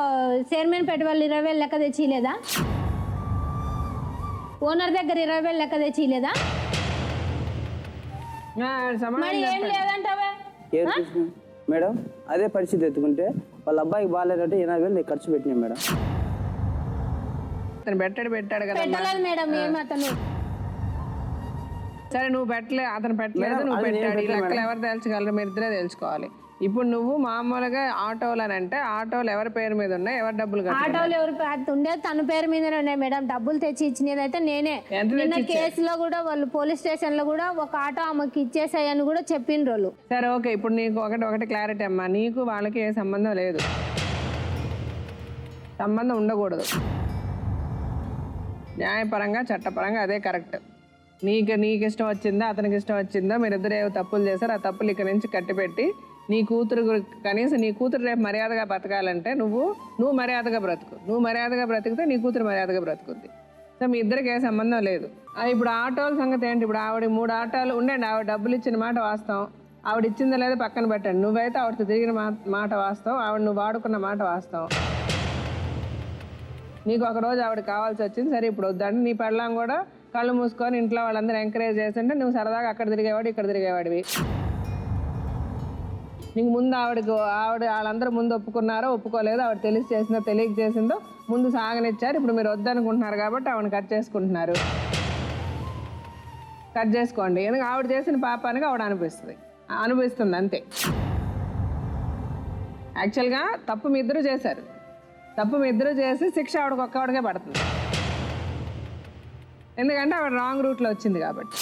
చైర్మన్ పెట్టుబడులు 20,000 లెక్క తెచ్చిలేదా? ఓనర్ దగ్గర 20,000 లెక్క తెచ్చిలేదా? మరి ఏం లేదంటావే మేడం. అదే పరిస్థితి ఎత్తుకుంటే వాళ్ళ అబ్బాయికి బాగాలేదంటే 80,000 ఖర్చు పెట్టినా మేడం. అతను పెట్టాడు కదా. పెట్టలేదు మేడం. ఏం అతను సరే నువ్వు పెట్టలే, అతను పెట్టలేదు, నువ్వు పెట్టాడు. ఈ లెక్కలు ఎవరు తెలుసుకోగలరు? మీరు ఇద్దరే తెలుసుకోవాలి. ఇప్పుడు నువ్వు మామూలుగా ఆటోలు అని అంటే ఆటోలు ఎవరి పేరు మీద ఉన్నాయి, ఎవరు డబ్బులు కట్టారు? ఆటోలు ఎవరు ఉండేది తన పేరు మీదనే ఉన్నాయి మేడం. డబ్బులు తెచ్చి ఇచ్చినది అయితే నేనే. నిన్న కేసులో కూడా వాళ్ళు పోలీస్ స్టేషన్ లో కూడా ఒక ఆటో ఆమెకి ఇచ్చేసాయని కూడా చెప్పిండ్రు వాళ్ళు. సరే ఓకే, ఇప్పుడు నీకు ఒకటి క్లారిటీ అమ్మా, నీకు వాళ్ళకి ఏ సంబంధం లేదు, సంబంధం ఉండకూడదు. న్యాయపరంగా చట్టపరంగా అదే కరెక్ట్. నీకు ఇష్టం వచ్చిందా, అతనికి ఇష్టం వచ్చిందా, మీరిద్దరు ఏవో తప్పులు చేశారు, ఆ తప్పులు ఇక్కడ నుంచి కట్టిపెట్టి నీ కూతురు కనీసం నీ కూతురు రేపు మర్యాదగా బతకాలంటే నువ్వు మర్యాదగా బ్రతుకు. నువ్వు మర్యాదగా బ్రతికితే నీ కూతురు మర్యాదగా బ్రతుకుద్ది. సో మీ ఇద్దరికి ఏ సంబంధం లేదు. ఇప్పుడు ఆటోల సంగతి ఏంటి? ఇప్పుడు ఆవిడ 3 ఆటోలు ఉండండి, ఆవిడ డబ్బులు ఇచ్చిన మాట వాస్తవం, ఆవిడ ఇచ్చిందో లేదో పక్కన పెట్టండి. నువ్వైతే ఆవిడతో తిరిగిన మాట వాస్తవం, ఆవిడ నువ్వు వాడుకున్న మాట వాస్తవం. నీకు ఒకరోజు ఆవిడ కావాల్సి వచ్చింది, సరే ఇప్పుడు వద్దంటే నీ పెళ్ళాం కూడా కళ్ళు మూసుకొని ఇంట్లో వాళ్ళందరూ ఎంకరేజ్ చేస్తుంటే నువ్వు సరదాగా అక్కడ తిరిగేవాడు ఇక్కడ తిరిగేవాడివి. నీకు ముందు ఆవిడ వాళ్ళందరూ ముందు ఒప్పుకున్నారో ఒప్పుకోలేదో, ఆవిడ తెలిసి చేసిందో తెలియక చేసిందో ముందు సాగనిచ్చారు. ఇప్పుడు మీరు వద్దనుకుంటున్నారు కాబట్టి ఆవిడని కట్ చేసుకుంటున్నారు. కట్ చేసుకోండి. ఎందుకంటే ఆవిడ చేసిన పాపానికి ఆవిడ అనిపిస్తుంది అంతే. యాక్చువల్గా తప్పు మీ ఇద్దరు చేశారు, తప్పు మీ ఇద్దరు చేసి శిక్ష ఆవిడకి ఒక్కడికే పడుతుంది. ఎందుకంటే ఆవిడ రాంగ్ రూట్లో వచ్చింది కాబట్టి.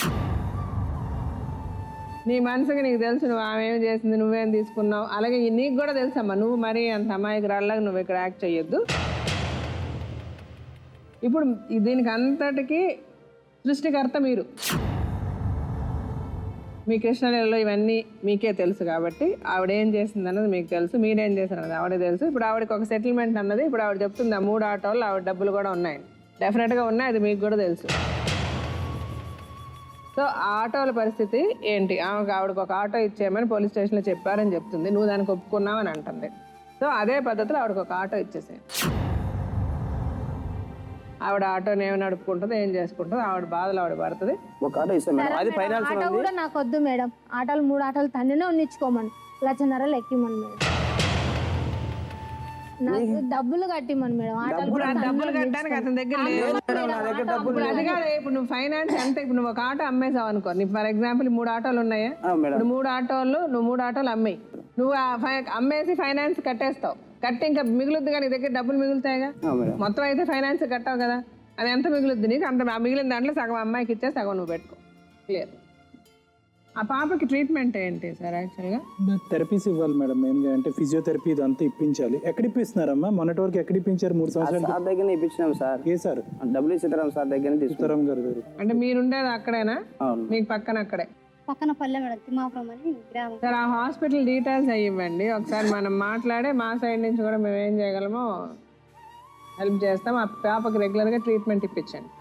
నీ మనసుకి నీకు తెలుసు నువ్వు ఆమె ఏమి చేసింది, నువ్వేం తీసుకున్నావు. అలాగే నీకు కూడా తెలుసమ్మా, నువ్వు మరీ అంత అమాయకురాల్లాగా నువ్వు ఇక్కడ యాక్ట్ చేయొద్దు. ఇప్పుడు దీనికి అంతటికీ సృష్టికర్త మీరు. మీ కృష్ణలీలలో ఇవన్నీ మీకే తెలుసు కాబట్టి ఆవిడ ఏం చేసింది అన్నది మీకు తెలుసు, మీరేం చేశారు అన్నది ఆవిడే తెలుసు. ఇప్పుడు ఆవిడకి ఒక సెటిల్మెంట్ అన్నది ఇప్పుడు ఆవిడ చెప్తుంది, ఆ 3 ఆటోలు ఆవిడ డబ్బులు కూడా ఉన్నాయి, డెఫినెట్గా ఉన్నాయి, అది మీకు కూడా తెలుసు. సో ఆ ఆటోల పరిస్థితి ఏంటి? ఆవిడకి ఒక ఆటో ఇచ్చేయమని పోలీస్ స్టేషన్లో చెప్పారని చెప్తుంది, నువ్వు దానికి ఒప్పుకున్నావు అని అంటుంది. సో అదే పద్ధతిలో ఆవిడకి ఒక ఆటో ఇచ్చేసేయండి. ఆవిడ ఆటోని ఏమి నడుపుకుంటుందో ఏం చేసుకుంటుందో ఆవిడ బాధలు ఆవిడ పడుతుంది. ఒక ఆటో ఇస్తాం మేడం, అది ఫైనాన్స్ ఆటో కూడా నాకు వద్దు మేడం. ఆటోలు 3 ఆటోలు తన్నునే ఉన్నించుకోమని లక్షన్నర ఎక్కిమని మేడం. నాకు డబ్బులు కట్టిమని మేడం. ఆటలు ఇప్పుడు ఆ డబ్బులు కట్టడానికి అతని దగ్గర లేదు. మేడం, నా దగ్గర డబ్బులు ఇప్పుడు అది కాదు, ఇప్పుడు నువ్వు ఫైనాన్స్ అంటే ఇప్పుడు నువ్వు ఒక ఆటో అమ్మేసావు అనుకో, నీ ఫర్ ఎగ్జాంపుల్ 3 ఆటోలు ఉన్నాయా, మేడం. ఇప్పుడు 3 ఆటోలు అమ్మాయి, నువ్వు అమ్మేసి ఫైనాన్స్ కట్టేస్తావు, కట్టి ఇంకా మిగులుద్ది కానీ నీ దగ్గర డబ్బులు మిగులుతాయిగా. మేడం. మొత్తం అయితే ఫైనాన్స్ కట్టావు కదా, అది ఎంత మిగులుద్ది నీకు, అంత ఆ మిగిలిన దాంట్లో సగం అమ్మాయికి ఇచ్చే సగం నువ్వు పెట్టుకో. క్లియర్. ఆ పాపకి ట్రీట్మెంట్ ఏంటి సార్ యాక్చువల్గా? థెరపీస్ ఇవ్వాలి మేడం మెయిన్గా, అంటే ఫిజియోథెరపీ ఇదంతా ఇప్పించాలి. ఎక్కడ ఇప్పిస్తున్నారమ్మా? మొన్నటి వరకు ఎక్కడ ఇప్పించారు? 3 సంవత్సరాలు సార్ దగ్గర ఇప్పించినాం సార్. ఏ సార్? డబ్బులు సీతారాం సార్ దగ్గర సీతారాం గారు దగ్గర. అంటే మీరుండేది అక్కడేనా? అవును. మీకు పక్కన అక్కడే పక్కన పల్లె మేడం, తిమ్మాపురం అని గ్రామం. సార్ ఆ హాస్పిటల్ డీటెయిల్స్ అయ్యి ఇవ్వండి ఒకసారి, మనం మాట్లాడే మా సైడ్ నుంచి కూడా మేము ఏం చేయగలమో హెల్ప్ చేస్తాం. ఆ పాపకి రెగ్యులర్గా ట్రీట్మెంట్ ఇప్పించండి.